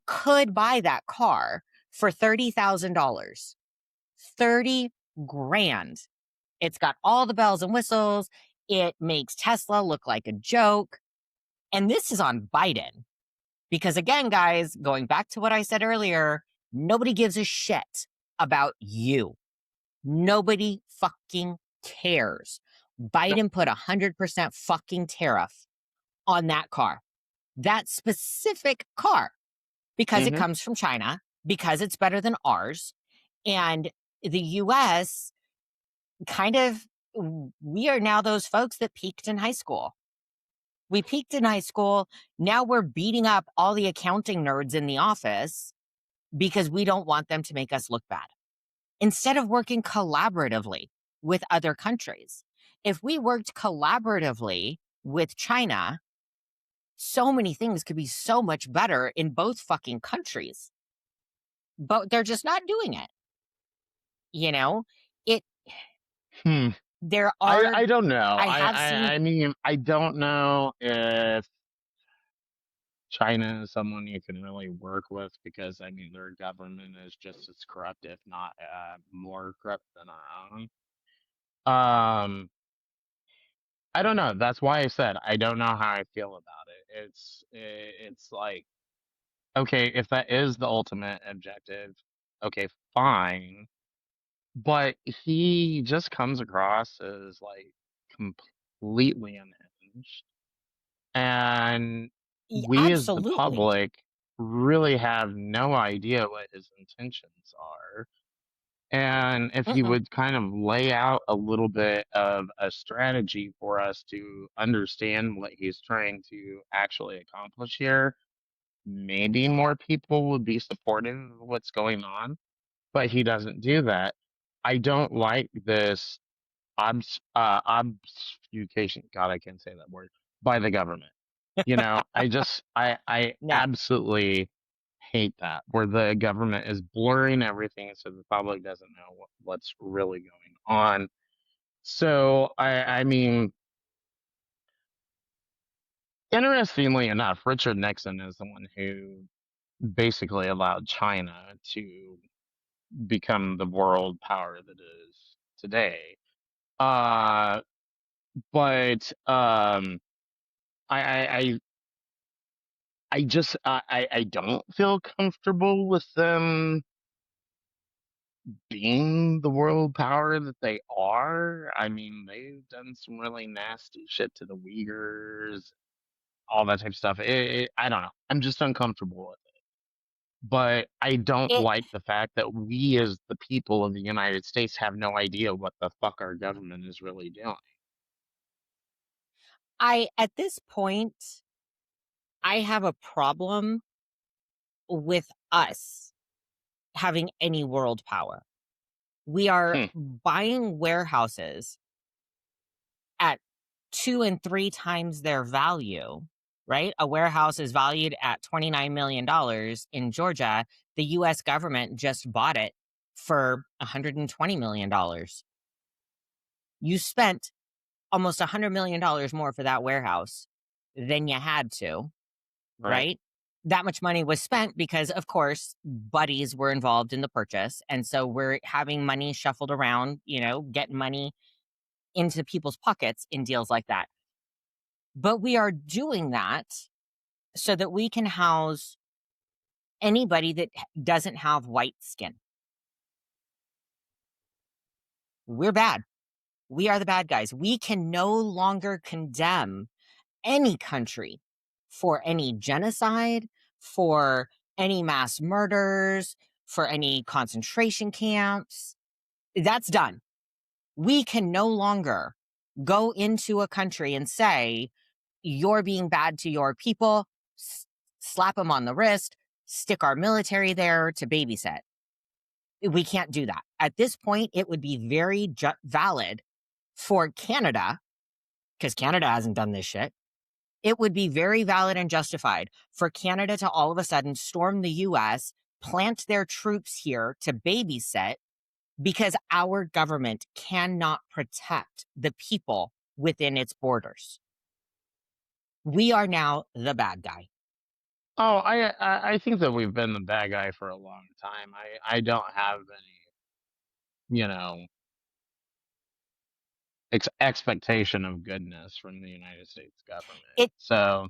B: could buy that car for $30,000. 30 grand. It's got all the bells and whistles. It makes Tesla look like a joke. And this is on Biden. Because again, guys, going back to what I said earlier, nobody gives a shit about you. Nobody fucking cares. Biden put 100% fucking tariff on that car, that specific car, because it
C: Hmm.
B: comes from China, because it's better than ours, And the US kind of, we are now those folks that peaked in high school. We peaked in high school. Now we're beating up all the accounting nerds in the office because we don't want them to make us look bad. Instead of working collaboratively with other countries, if we worked collaboratively with China, so many things could be so much better in both fucking countries. But they're just not doing it. You know, it,
C: Hmm.
B: there are,
C: I don't know.
B: I have seen,
C: I mean, I don't know if China is someone you can really work with because, I mean, their government is just as corrupt, if not more corrupt than our own. Um, I don't know. That's why I said I don't know how I feel about it. It's like, okay, if that is the ultimate objective, okay, fine. But he just comes across as like completely unhinged. And we as the
B: absolutely.
C: public really have no idea what his intentions are. And if he
B: Mm-mm.
C: would kind of lay out a little bit of a strategy for us to understand what he's trying to actually accomplish here, maybe more people would be supportive of what's going on. But he doesn't do that. I don't like this obfuscation. God, I can't say that word by the government. You know, I
B: No,
C: absolutely hate that where the government is blurring everything so the public doesn't know what's really going on. So I mean, interestingly enough, Richard Nixon is the one who basically allowed China to become the world power that it is today. Uh, but I I just I don't feel comfortable with them being the world power that they are. I mean, they've done some really nasty shit to the Uyghurs, all that type of stuff. I don't know. I'm just uncomfortable with it. But I don't
B: it,
C: like the fact that we, as the people of the United States, have no idea what the fuck our government is really doing.
B: at this point, I have a problem with us having any world power. We are
C: Hmm,
B: buying warehouses at 2 and 3 times their value, right? A warehouse is valued at $29 million in Georgia. The US government just bought it for $120 million. You spent almost $100 million more for that warehouse than you had to,
C: right.
B: right? That much money was spent because, of course, buddies were involved in the purchase. And so we're having money shuffled around, getting money into people's pockets in deals like that. But we are doing that so that we can house anybody that doesn't have white skin. We're bad. We are the bad guys. We can no longer condemn any country for any genocide, for any mass murders, for any concentration camps. That's done. We can no longer go into a country and say, you're being bad to your people, slap them on the wrist, stick our military there to babysit. We can't do that. At this point, it would be very valid for Canada, because Canada hasn't done this shit. It would be very valid and justified for Canada to all of a sudden storm the US, plant their troops here to babysit, because our government cannot protect the people within its borders. We are now the bad guy.
C: Oh, I think that we've been the bad guy for a long time. I don't have any, expectation of goodness from the United States government.
B: It
C: So,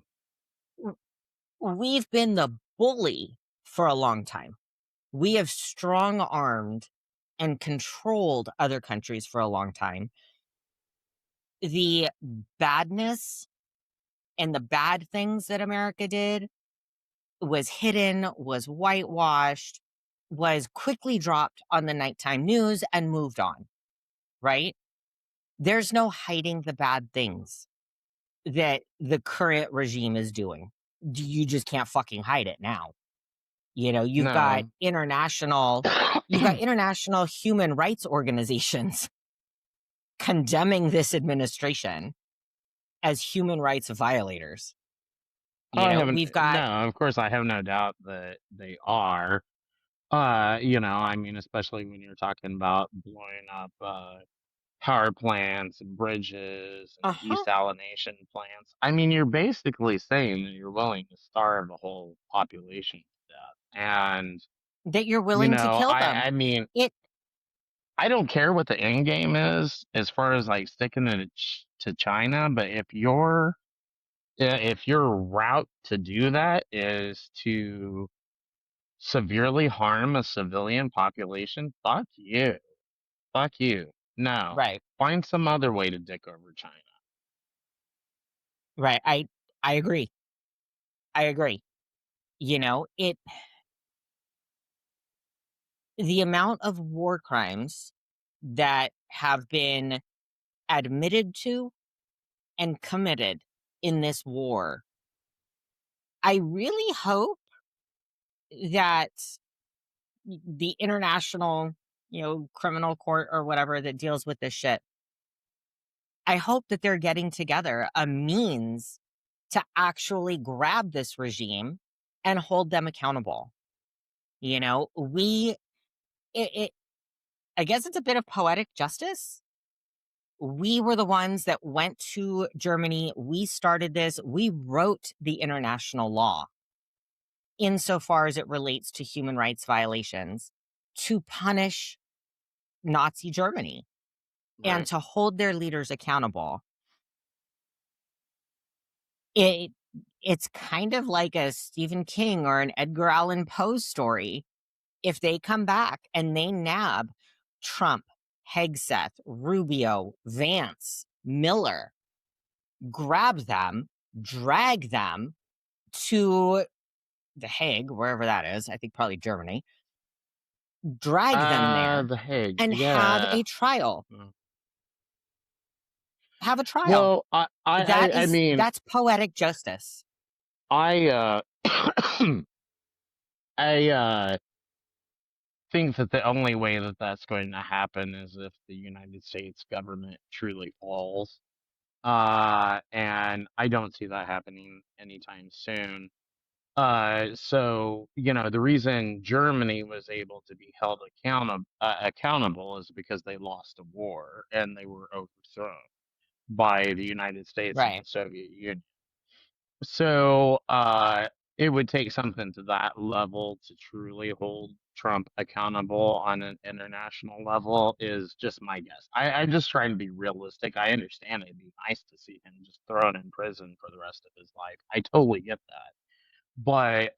B: we've been the bully for a long time. We have strong armed and controlled other countries for a long time. The badness and the bad things that America did was hidden, was whitewashed, was quickly dropped on the nighttime news and moved on, right? There's no hiding the bad things that the current regime is doing. You just can't fucking hide it now. You know, you've got
C: No.
B: international human rights organizations condemning this administration as human rights violators. You
C: I
B: know,
C: haven't.
B: we've got
C: No, of course, I have no doubt that they are. I mean, especially when you're talking about blowing up power plants and bridges and
B: uh-huh
C: desalination plants. I mean, you're basically saying that you're willing to starve the whole population to death. And,
B: that you're willing to kill them.
C: I mean,
B: It
C: I don't care what the end game is as far as like sticking it to China, but if your route to do that is to severely harm a civilian population, fuck you. Fuck you. No.
B: right,
C: Find some other way to dick over China.
B: right. I agree. I agree. You know, the amount of war crimes that have been admitted to and committed in this war. I really hope that the international, criminal court or whatever that deals with this shit, I hope that they're getting together a means to actually grab this regime and hold them accountable. You know, it I guess it's a bit of poetic justice. We were the ones that went to Germany. We started this. We wrote the international law insofar as it relates to human rights violations to punish Nazi Germany and
C: Right.
B: to hold their leaders accountable. It's kind of like a Stephen King or an Edgar Allan Poe story. If they come back and they nab Trump, Hegseth, Rubio, Vance, Miller, grab them, drag them to the Hague, wherever that is, I think probably Germany, drag them there
C: The Hague.
B: and have
C: Yeah.
B: a trial.
C: Mm.
B: Have a trial.
C: Well, I mean,
B: That's poetic justice.
C: I I think that the only way that that's going to happen is if the United States government truly falls. And I don't see that happening anytime soon. So the reason Germany was able to be held accountable is because they lost a war and they were overthrown by the United States and the
B: Right.
C: Soviet Union. So it would take something to that level to truly hold Trump accountable on an international level is just my guess. I'm just trying to be realistic. I understand it'd be nice to see him just thrown in prison for the rest of his life. I totally get that. But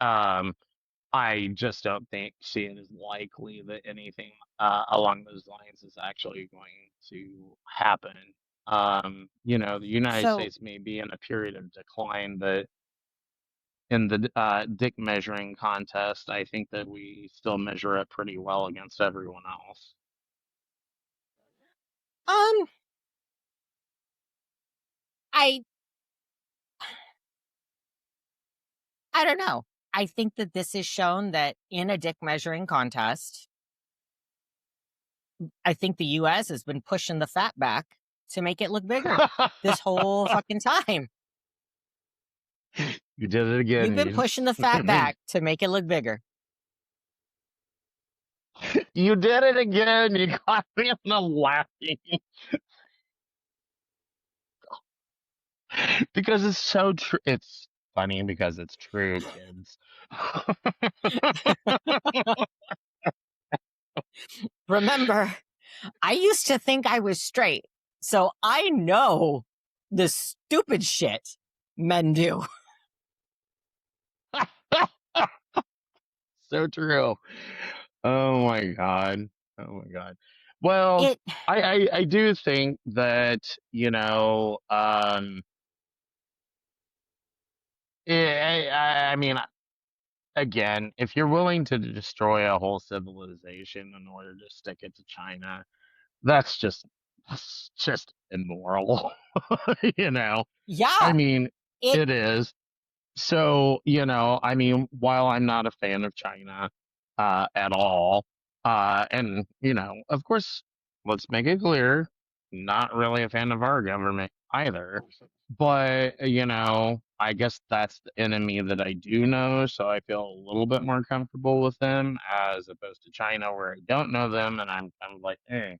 C: I just don't see it as likely that anything along those lines is actually going to happen. The United
B: So,
C: States may be in a period of decline, but in the dick measuring contest, I think that we still measure up pretty well against everyone else.
B: um, I I don't know. I think that this is shown that in a dick measuring contest, I think the US has been pushing the fat back to make it look bigger this whole fucking time.
C: You did it again.
B: You've been pushing the fat back to make it look bigger.
C: You did it again. You got me in the laughing. Because it's so true. It's funny because it's true, kids.
B: Remember, I used to think I was straight, so I know the stupid shit men do.
C: So true. Oh my god. Oh my god. Well,
B: It
C: I do think that, I mean, again, if you're willing to destroy a whole civilization in order to stick it to China, that's just immoral. You know, I
B: Yeah,
C: mean,
B: it.
C: it is. So, I mean, while I'm not a fan of China at all, and, of course, let's make it clear, not really a fan of our government either. But, I guess that's the enemy that I do know. So I feel a little bit more comfortable with them as opposed to China, where I don't know them. And I'm kind of like, eh.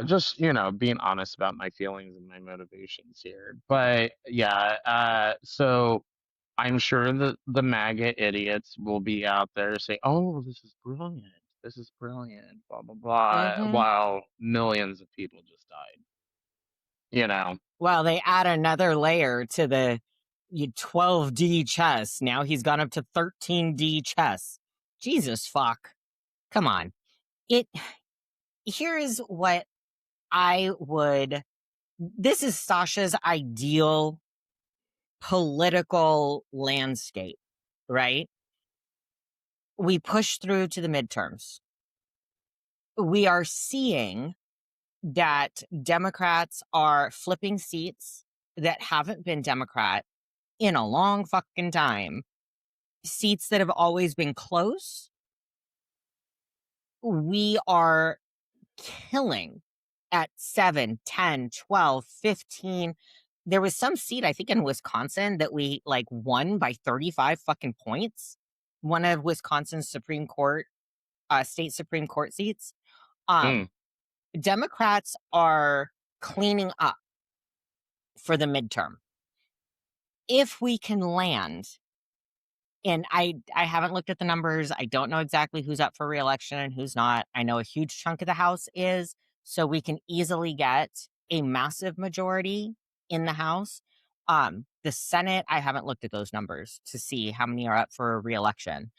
C: Just, being honest about my feelings and my motivations here. But yeah, so I'm sure that the MAGA idiots will be out there saying, "Oh, this is brilliant. This is brilliant." Blah blah blah.
B: Hmm.
C: While millions of people just died. You know.
B: Well, they add another layer to the 12D chess. Now he's gone up to 13D chess. Jesus fuck. Come on. It Here's what I would this is Sasha's ideal political landscape, right? We push through to the midterms. We are seeing that Democrats are flipping seats that haven't been Democrat in a long fucking time. Seats that have always been close. We are killing at 7, 10, 12, 15. There was some seat, I think, in Wisconsin that we like won by 35 fucking points. One of Wisconsin's Supreme Court, state Supreme Court seats.
C: Mm,
B: Democrats are cleaning up for the midterm. If we can land, and I haven't looked at the numbers. I don't know exactly who's up for reelection and who's not. I know a huge chunk of the House is, so we can easily get a massive majority in the House. The Senate, I haven't looked at those numbers to see how many are up for reelection.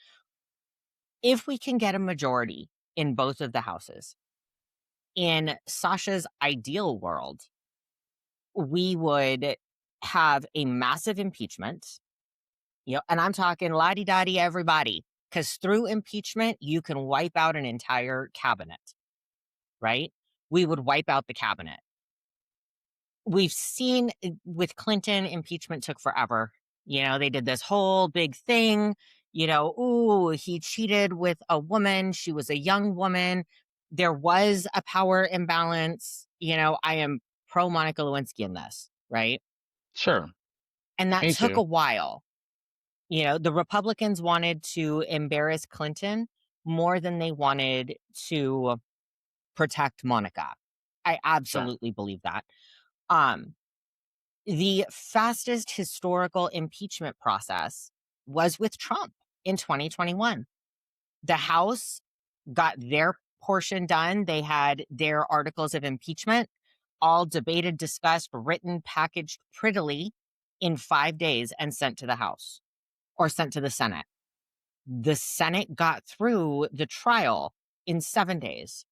B: If we can get a majority in both of the houses, in Sasha's ideal world, we would have a massive impeachment. And I'm talking la-di-da-di everybody, because through impeachment, you can wipe out an entire cabinet, right? We would wipe out the cabinet. We've seen with Clinton, impeachment took forever. They did this whole big thing, ooh, he cheated with a woman. She was a young woman. There was a power imbalance. I am pro Monica Lewinsky in this, right?
C: sure.
B: And that
C: Me
B: took
C: too.
B: a while. The Republicans wanted to embarrass Clinton more than they wanted to protect Monica. I
C: Sure.
B: absolutely believe that. Um, the fastest historical impeachment process was with Trump in 2021. The House got their portion done. They had their articles of impeachment all debated, discussed, written, packaged prettily in 5 days and sent to the House or sent to the Senate. The Senate got through the trial in 7 days.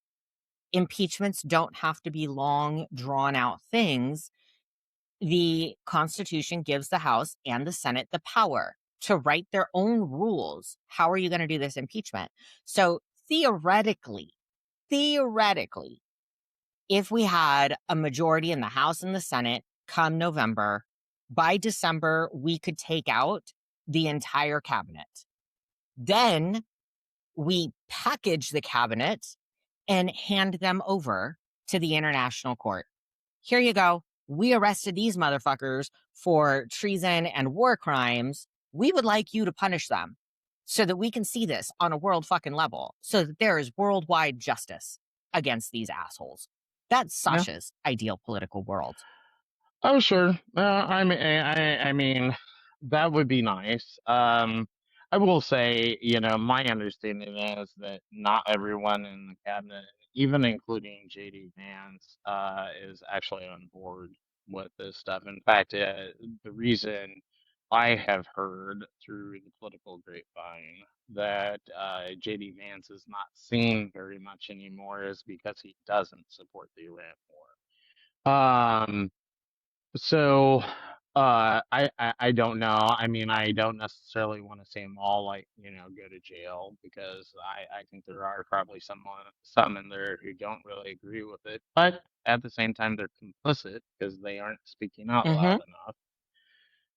B: Impeachments don't have to be long, drawn out things. The Constitution gives the House and the Senate the power to write their own rules. How are you going to do this impeachment? So theoretically, if we had a majority in the House and the Senate come November, by December, we could take out the entire cabinet. Then we package the cabinet and hand them over to the International Court. Here you go. We arrested these motherfuckers for treason and war crimes. We would like you to punish them so that we can see this on a world fucking level, so that there is worldwide justice against these assholes. That's
C: Yeah.
B: Sasha's ideal political world.
C: Oh, sure. I mean, that would be nice. I will say, my understanding is that not everyone in the cabinet, even including JD Vance, is actually on board with this stuff. In fact, the reason I have heard through the political grapevine that JD Vance is not seen very much anymore is because he doesn't support the Iran war. So I don't know. I mean, I don't necessarily want to say them all like, go to jail because I think there are probably some in there who don't really agree with it. But at the same time, they're complicit because they aren't speaking out
B: Mm-hmm.
C: loud enough.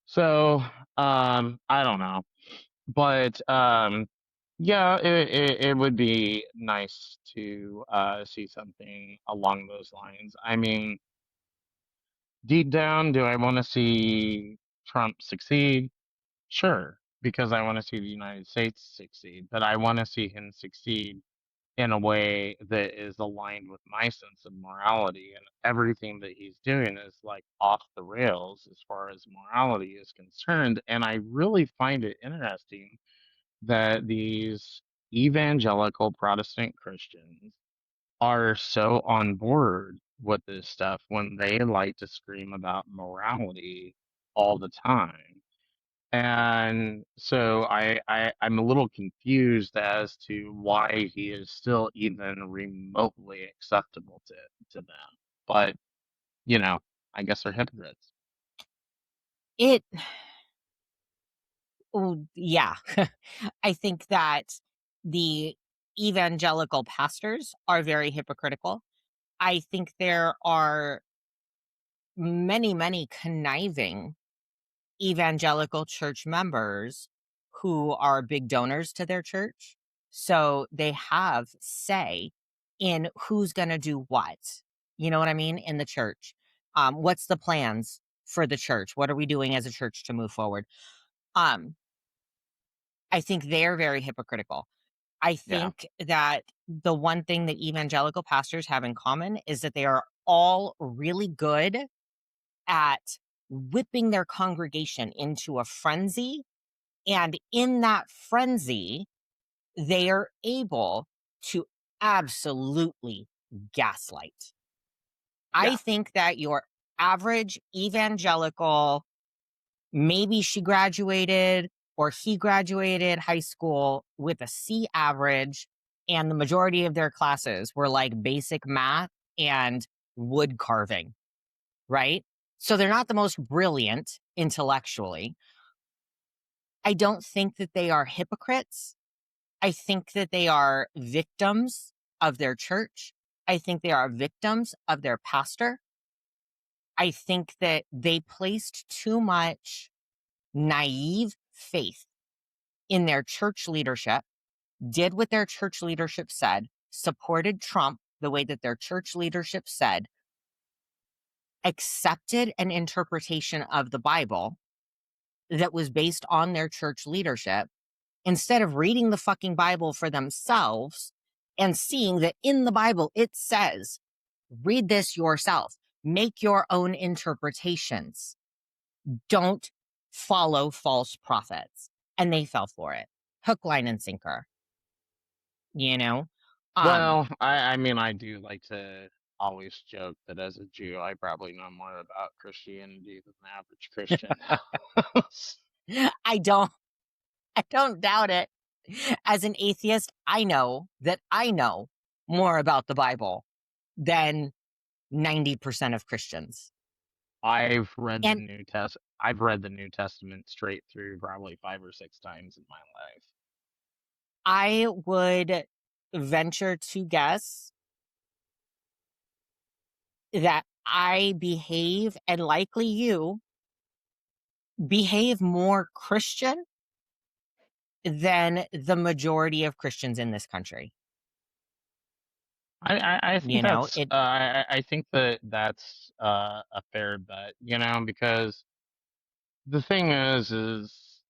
C: So, I don't know. But yeah, it would be nice to see something along those lines. I mean, deep down, do I want to see Trump succeed? Sure, because I want to see the United States succeed, but I want to see him succeed in a way that is aligned with my sense of morality. And everything that he's doing is like off the rails as far as morality is concerned. And I really find it interesting that these evangelical Protestant Christians are so on board with this stuff when they like to scream about morality all the time. And so I'm a little confused as to why he is still even remotely acceptable to them. But, you know, I guess they're hypocrites.
B: It, yeah. I think that the evangelical pastors are very hypocritical. I think there are many, many conniving evangelical church members who are big donors to their church. So they have say in who's going to do what. You know what I mean? In the church. What's the plans for the church? What are we doing as a church to move forward? Um, I think they're very hypocritical. I
C: Yeah.
B: think that the one thing that evangelical pastors have in common is that they are all really good at whipping their congregation into a frenzy. And in that frenzy, they are able to absolutely gaslight. I
C: Yeah.
B: think that your average evangelical, maybe she graduated or he graduated high school with a C average, and the majority of their classes were like basic math and wood carving, right? So they're not the most brilliant intellectually. I don't think that they are hypocrites. I think that they are victims of their church. I think they are victims of their pastor. I think that they placed too much naive faith in their church leadership, did what their church leadership said, supported Trump the way that their church leadership said, accepted an interpretation of the Bible that was based on their church leadership, instead of reading the fucking Bible for themselves and seeing that in the Bible it says, read this yourself, make your own interpretations, don't follow false prophets. And they fell for it, hook, line, and sinker, you know? Um,
C: Well, I mean, I do like to always joke that as a Jew, I probably know more about Christianity than the average Christian.
B: I don't, I don't doubt it. As an atheist, I know that I know more about the Bible than 90% of Christians. And
C: I've read the New Testament straight through probably 5 or 6 times in my life.
B: I would venture to guess that I behave, and likely you behave, more Christian than the majority of Christians in this country.
C: I think
B: You know,
C: that's
B: it,
C: I think that that's a fair bet, because the thing is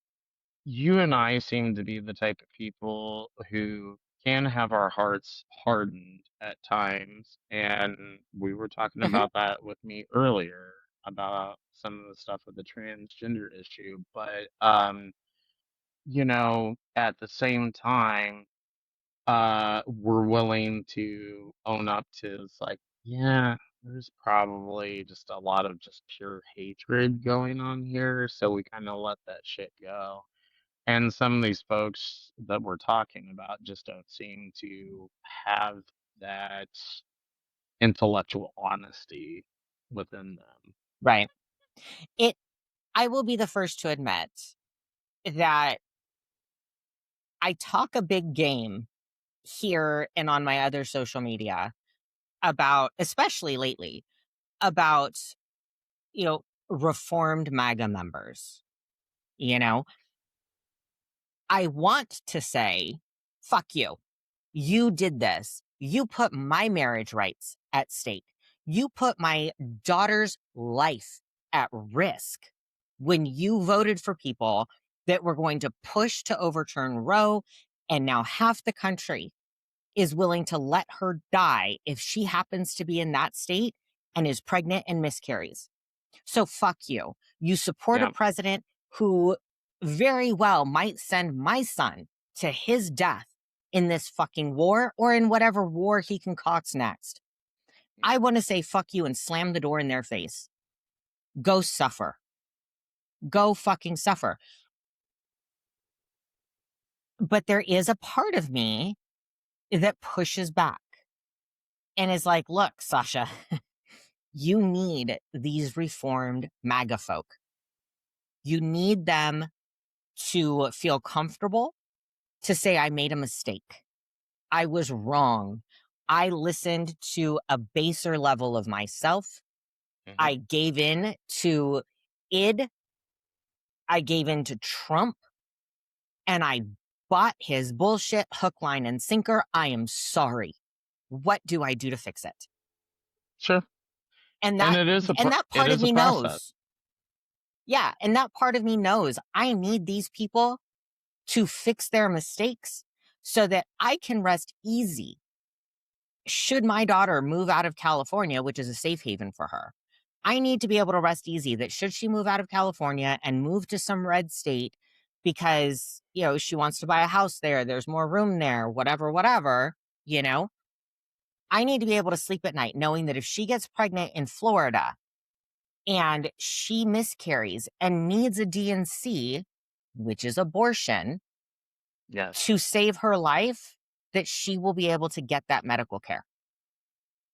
C: you and I seem to be the type of people who can have our hearts hardened at times, and we were talking
B: Mhm.
C: about that with me earlier about some of the stuff with the transgender issue, but at the same time we're willing to own up to it's like, yeah, there's probably just a lot of just pure hatred going on here, so we kind of let that shit go. And some of these folks that we're talking about just don't seem to have that intellectual honesty within them.
B: Right. I will be the first to admit that I talk a big game here and on my other social media about, especially lately, about, reformed MAGA members. You know, I want to say, fuck you. You did this. You put my marriage rights at stake. You put my daughter's life at risk when you voted for people that were going to push to overturn Roe, and now half the country is willing to let her die if she happens to be in that state and is pregnant and miscarries. So fuck you. You support a
C: Yeah.
B: president who very well might send my son to his death in this fucking war or in whatever war he concocts next. I want to say fuck you and slam the door in their face. Go suffer. Go fucking suffer. But there is a part of me that pushes back and is like, look, Sasha, you need these reformed MAGA folk. You need them to feel comfortable to say, I made a mistake. I was wrong. I listened to a baser level of myself. I gave in to id. I gave in to Trump. And I bought his bullshit hook, line, and sinker. I am sorry. What do I do to fix it?
C: Sure.
B: And
C: And
B: that part of me
C: process.
B: knows. Yeah, and that part of me knows I need these people to fix their mistakes so that I can rest easy. Should my daughter move out of California, which is a safe haven for her, I need to be able to rest easy that should she move out of California and move to some red state because, she wants to buy a house there, there's more room there, whatever, I need to be able to sleep at night knowing that if she gets pregnant in Florida and she miscarries and needs a DNC, which is abortion,
C: Yes.
B: to save her life, that she will be able to get that medical care.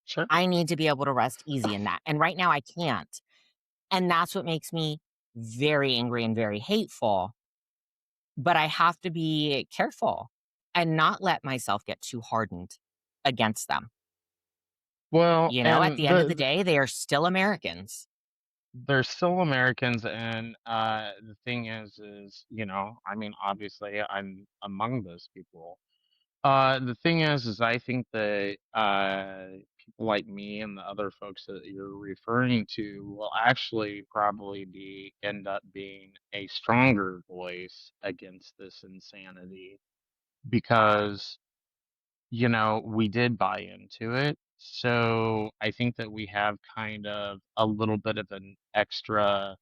C: Sure.
B: I need to be able to rest easy in that. And right now I can't. And that's what makes me very angry and very hateful. But I have to be careful and not let myself get too hardened against them.
C: Well,
B: At
C: and
B: the end of the day, they are still Americans.
C: they're still Americans, and the thing is, I mean, obviously, I'm among those people. The thing is I think that people like me and the other folks that you're referring to will actually probably end up being a stronger voice against this insanity because we did buy into it. So I think that we have kind of a little bit of an extra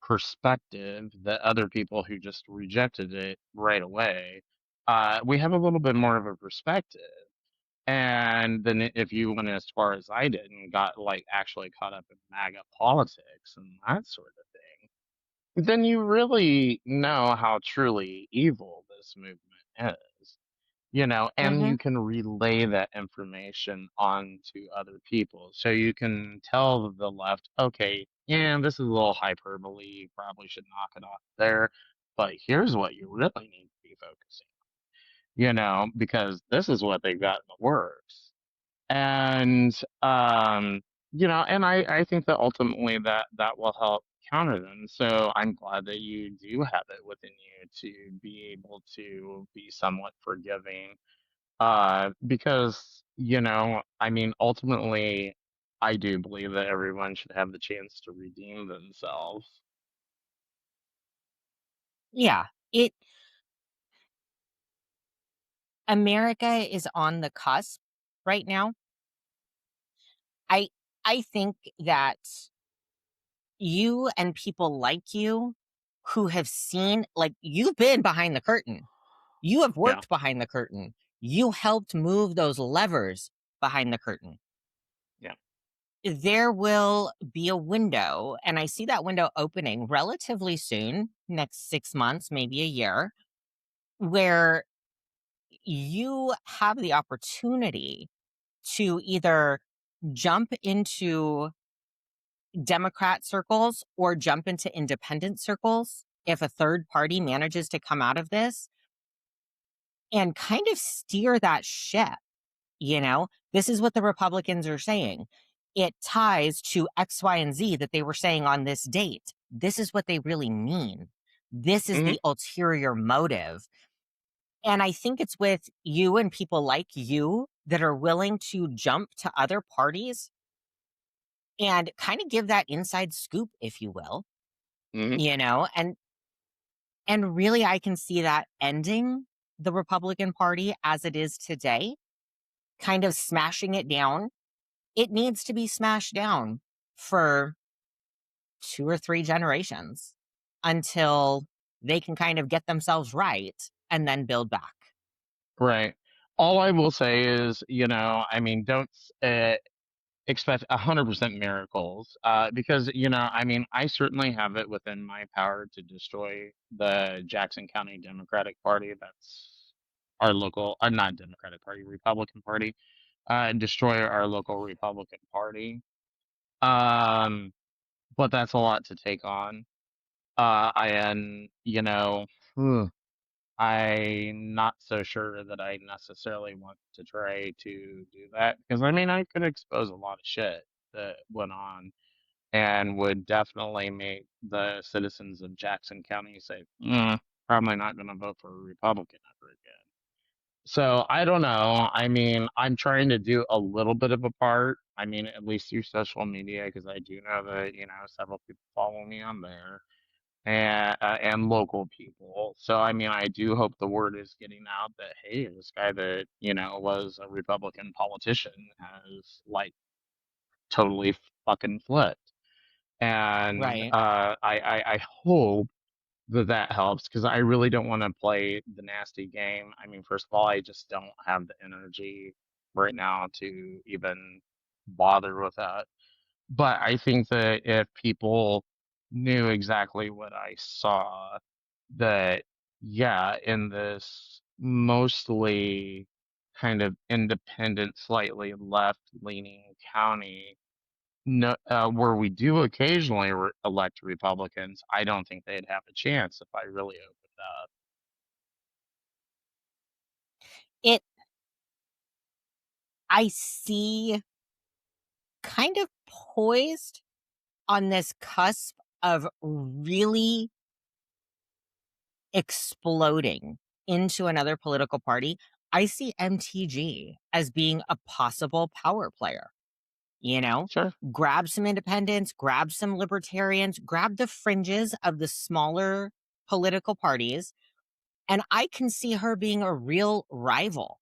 C: perspective that other people who just rejected it right away, we have a little bit more of a perspective. And then if you went as far as I did and got like actually caught up in MAGA politics and that sort of thing, then you really know how truly evil this movement is. And
B: Mm-hmm.
C: you can relay that information on to other people. So you can tell the left, okay, yeah, this is a little hyperbole. You probably should knock it off there. But here's what you really need to be focusing on, because this is what they've got in the works. And, and I think that ultimately that will help counter them. So I'm glad that you do have it within you to be able to be somewhat forgiving because, I mean, ultimately, I do believe that everyone should have the chance to redeem themselves.
B: Yeah. America is on the cusp right now. I I think that you and people like you who have seen, like, you've been behind the curtain. You have
C: Yeah.
B: worked behind the curtain. You helped move those levers behind the curtain.
C: Yeah.
B: There will be a window, and I see that window opening relatively soon, next 6 months, maybe a year, where you have the opportunity to either jump into Democrat circles or jump into independent circles if a third party manages to come out of this and kind of steer that ship. This is what the Republicans are saying. It ties to X, Y, and Z that they were saying on this date. This is what they really mean. This is
C: Hmm.
B: the ulterior motive. And I think it's with you and people like you that are willing to jump to other parties and kind of give that inside scoop, if you will,
C: Hmm.
B: and really I can see that ending the Republican Party as it is today, kind of smashing it down. It needs to be smashed down for 2 or 3 generations until they can kind of get themselves right and then build back.
C: Right. All I will say is, I mean, don't expect 100% miracles, because, I mean, I certainly have it within my power to destroy the Jackson County Democratic Party. That's our local, not Democratic Party, Republican Party. Destroy our local Republican Party. Um, but that's a lot to take on. And, I'm not so sure that I necessarily want to try to do that because I mean I could expose a lot of shit that went on and would definitely make the citizens of Jackson County say, probably not going to vote for a Republican ever again. So I don't know. I mean, I'm trying to do a little bit of a part. I mean, at least through social media because I do know that several people follow me on there and local people. So I mean, I do hope the word is getting out that hey, this guy that was a Republican politician has like totally fucking flipped, and
B: Right.
C: I hope that that helps because I really don't want to play the nasty game. I mean, first of all, I just don't have the energy right now to even bother with that. But I think that if people knew exactly what I saw, that, yeah, in this mostly kind of independent, slightly left-leaning county, no, where we do occasionally elect Republicans, I don't think they'd have a chance if I really opened up.
B: It I see kind of poised on this cusp of really exploding into another political party. I see MTG as being a possible power player, you know?
C: Sure.
B: Grab some independents, grab some libertarians, grab the fringes of the smaller political parties, and I can see her being a real rival,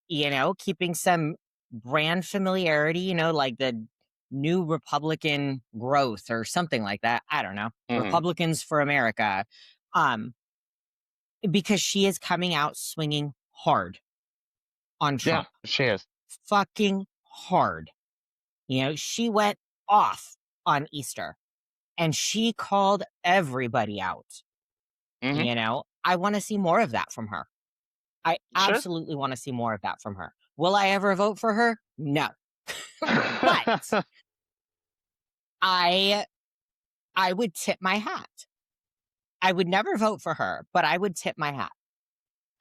B: keeping some brand familiarity, like the New Republican Growth or something like that. I don't know.
C: Hmm.
B: Republicans for America. Um, because she is coming out swinging hard on
C: Yeah,
B: Trump.
C: she is.
B: Fucking hard. She went off on Easter and she called everybody out.
C: Hmm.
B: I want to see more of that from her. I
C: Sure.
B: absolutely want to see more of that from her. Will I ever vote for her? No. But I I would tip my hat. I would never vote for her, but I would tip my hat.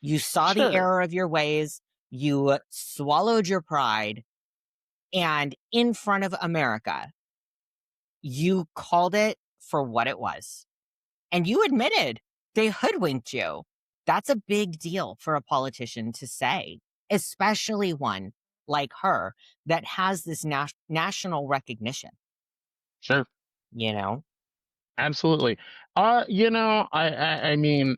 B: You saw the
C: Sure.
B: error of your ways, you swallowed your pride, and in front of America, you called it for what it was. And you admitted they hoodwinked you. That's a big deal for a politician to say, especially one like her that has this national recognition,
C: Sure.
B: you know?
C: Absolutely. I mean,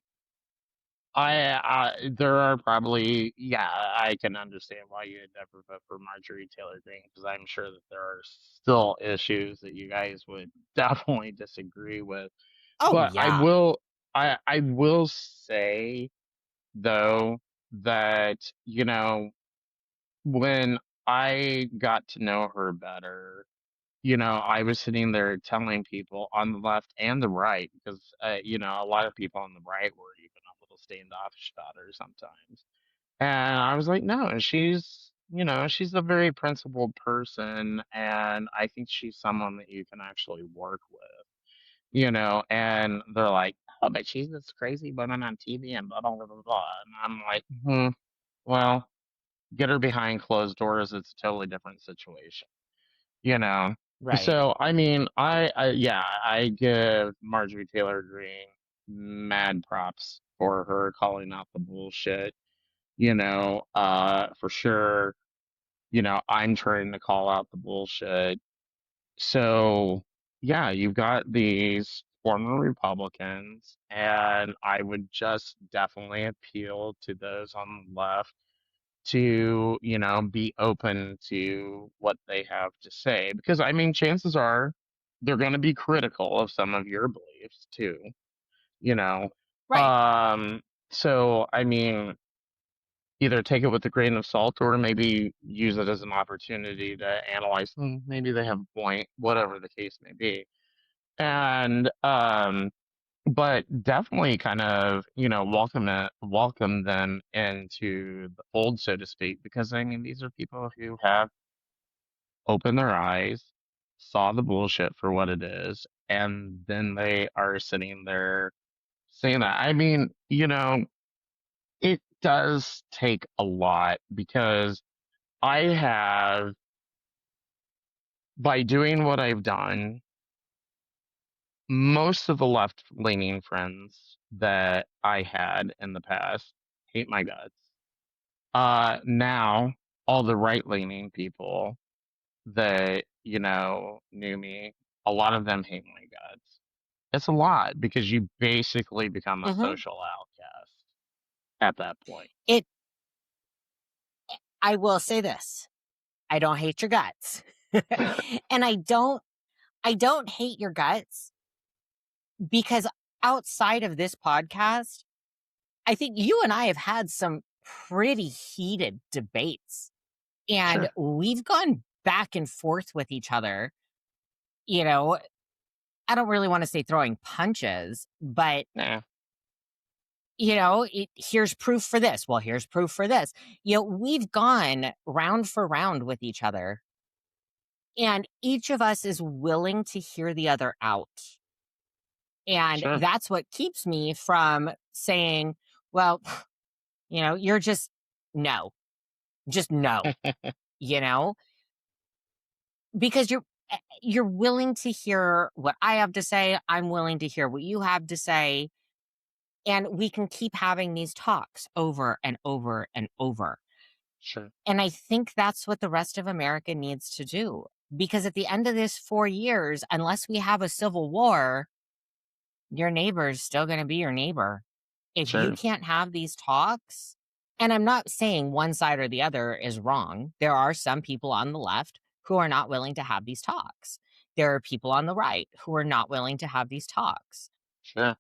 C: there are probably, yeah, I can understand why you'd never vote for Marjorie Taylor Greene because I'm sure that there are still issues that you guys would definitely disagree with.
B: Oh,
C: But
B: yeah.
C: I will say though that, when I got to know her better, I was sitting there telling people on the left and the right because, a lot of people on the right were even a little standoffish about her sometimes. And I was like, no, she's a very principled person, and I think she's someone that you can actually work with. And they're like, oh, but she's this crazy woman on TV and blah, blah, blah, blah, blah. And I'm like, well, get her behind closed doors. It's a totally different situation, you know?
B: Right.
C: So, I mean, yeah, I give Marjorie Taylor Greene mad props for her calling out the bullshit, for sure. I'm trying to call out the bullshit. So, yeah, you've got these former Republicans, and I would just definitely appeal to those on the left to, be open to what they have to say. Because, I mean, chances are they're going to be critical of some of your beliefs too, you know.
B: Right.
C: Um, so, I mean, either take it with a grain of salt or maybe use it as an opportunity to analyze, maybe they have a point, whatever the case may be. And, but definitely kind of, welcome them into the fold, so to speak, because I mean, these are people who have opened their eyes, saw the bullshit for what it is, and then they are sitting there saying that. I mean, it does take a lot because I have, by doing what I've done, most of the left leaning friends that I had in the past hate my guts. Now all the right leaning people that, knew me, a lot of them hate my guts. It's a lot because you basically become a
B: Mm-hmm.
C: social outcast at that point.
B: It. I will say this: I don't hate your guts, and I don't. I don't hate your guts because outside of this podcast, I think you and I have had some pretty heated debates, and
C: Sure.
B: we've gone back and forth with each other. You know, I don't really want to say throwing punches, but
C: Nah.
B: here's proof for this. Well, here's proof for this. We've gone round for round with each other, and each of us is willing to hear the other out. And
C: Sure.
B: that's what keeps me from saying, well, you're just no, just no, you know, because you're willing to hear what I have to say. I'm willing to hear what you have to say. And we can keep having these talks over and over and over.
C: Sure.
B: And I think that's what the rest of America needs to do. Because at the end of this 4 years, unless we have a civil war, your neighbor is still going to be your neighbor. If you
C: Sure.
B: can't have these talks, and I'm not saying one side or the other is wrong, there are some people on the left who are not willing to have these talks. There are people on the right who are not willing to have these talks.
C: Sure.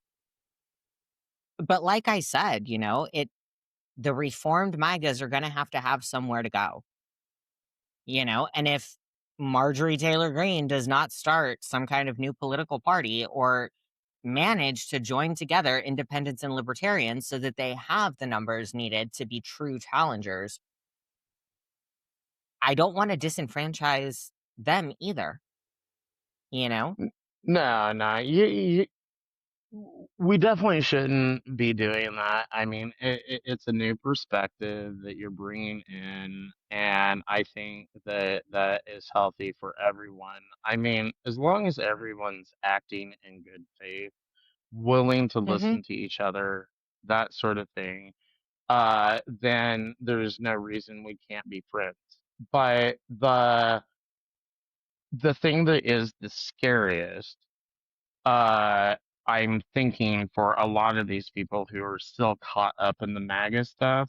B: But like I said, the reformed MAGAs are going to have somewhere to go, and if Marjorie Taylor Greene does not start some kind of new political party or manage to join together independents and libertarians so that they have the numbers needed to be true challengers, I don't want to disenfranchise them either, you know?
C: No, no. We definitely shouldn't be doing that. I mean, it's a new perspective that you're bringing in, and I think that that is healthy for everyone. I mean, as long as everyone's acting in good faith, willing to
B: Hmm.
C: listen to each other, that sort of thing, then there's no reason we can't be friends. But the thing that is the scariest, uh, I'm thinking for a lot of these people who are still caught up in the MAGA stuff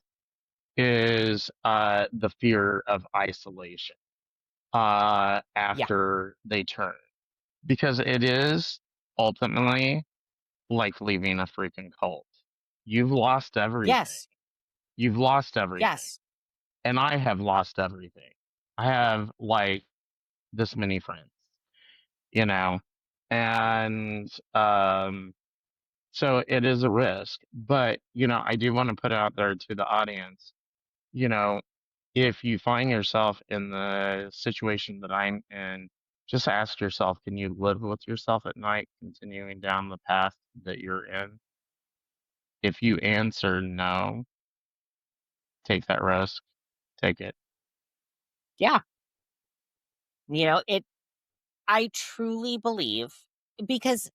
C: is the fear of isolation
B: Yeah.
C: after they turn. Because it is ultimately like leaving a freaking cult. You've lost everything.
B: Yes.
C: You've lost everything.
B: Yes.
C: And I have lost everything. I have like this many friends, you know? And so it is a risk, but I do want to put out there to the audience, you know, if you find yourself in the situation that I'm in, just ask yourself, can you live with yourself at night, continuing down the path that you're in? If you answer no, take that risk, take it.
B: Yeah. I truly believe, because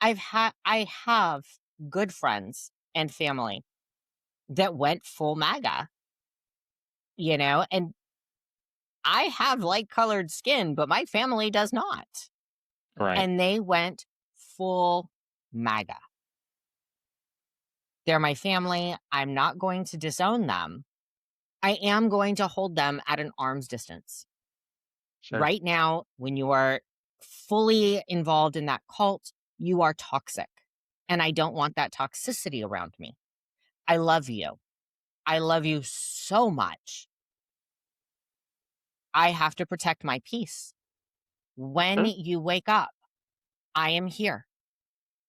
B: I have good friends and family that went full MAGA, and I have light colored skin, but my family does not.
C: Right.
B: And they went full MAGA. They're my family. I'm not going to disown them. I am going to hold them at an arm's distance.
C: Sure.
B: Right now, when you are fully involved in that cult, you are toxic. And I don't want that toxicity around me. I love you. I love you so much. I have to protect my peace. When
C: Sure.
B: you wake up, I am here.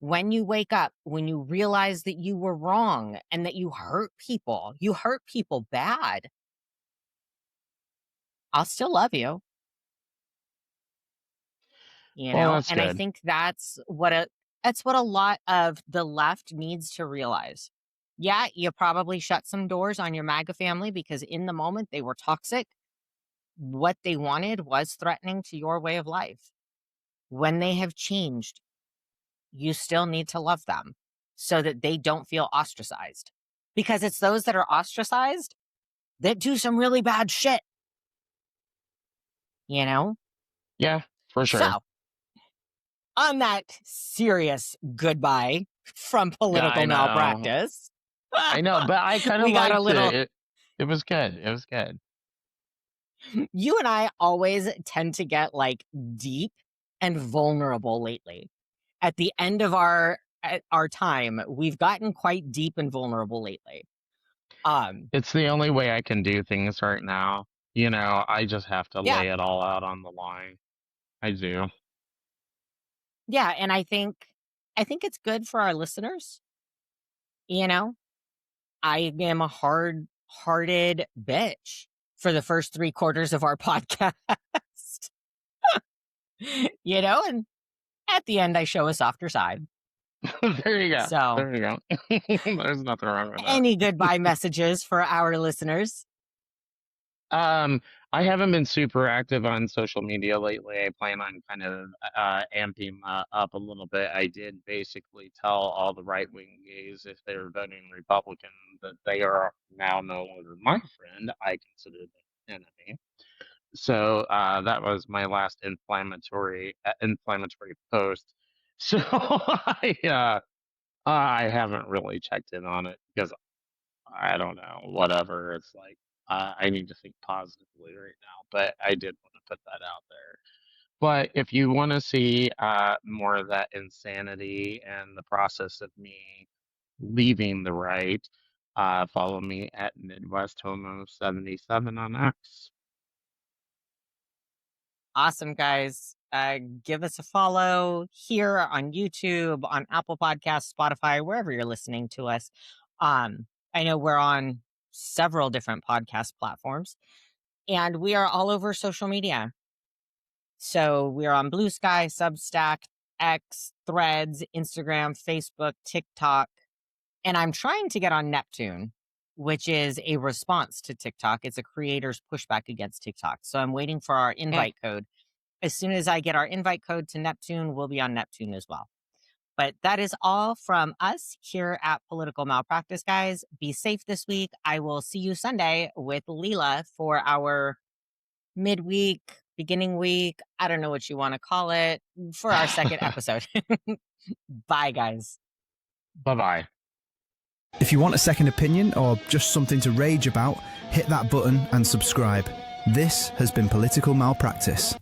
B: When you wake up, when you realize that you were wrong and that you hurt people bad, I'll still love you.
C: Well, that's
B: And I
C: good.
B: think that's what a lot of the left needs to realize. Yeah, you probably shut some doors on your MAGA family because in the moment they were toxic. What they wanted was threatening to your way of life. When they have changed, you still need to love them so that they don't feel ostracized. Because it's those that are ostracized that do some really bad shit.
C: Yeah, for sure.
B: So, on that serious goodbye from
C: Yeah,
B: Political
C: I know.
B: Malpractice.
C: I know, but I kind of
B: We got a
C: liked
B: little.
C: it. It was good. It was good.
B: You and I always tend to get like deep and vulnerable lately. At the end of our time, we've gotten quite deep and vulnerable lately.
C: It's the only way I can do things right now. I just have to
B: Yeah,
C: lay it all out on the line. I do.
B: yeah, and I think it's good for our listeners. I am a hard-hearted bitch for the first 3/4 of our podcast. And at the end I show a softer side.
C: There you go.
B: So,
C: There you go. There's nothing wrong with that.
B: any goodbye messages for our listeners?
C: I haven't been super active on social media lately. I plan on kind of amping up a little bit. I did basically tell all the right-wing gays if they were voting Republican that they are now no longer my friend. I consider them enemy. So that was my last inflammatory post. So I haven't really checked in on it because I don't know, whatever. It's like I need to think positively right now, but I did want to put that out there. But if you want to see more of that insanity and the process of me leaving the right, follow me at Midwest Homo 77 on X.
B: Awesome, guys. Give us a follow here on YouTube, on Apple Podcasts, Spotify, wherever you're listening to us. I know we're on several different podcast platforms, and we are all over social media. So we're on Blue Sky, Substack, X, Threads, Instagram, Facebook, TikTok, and I'm trying to get on Neptune, which is a response to TikTok. It's a creator's pushback against TikTok. So I'm waiting for our invite code. As soon as I get our invite code to Neptune, we'll be on Neptune as well. But that is all from us here at Political Malpractice, guys. Be safe this week. I will see you Sunday with Leela for our midweek, beginning week. I don't know what you want to call it, for our second episode. Bye, guys.
C: Bye-bye.
D: If you want a second opinion or just something to rage about, hit that button and subscribe. This has been Political Malpractice.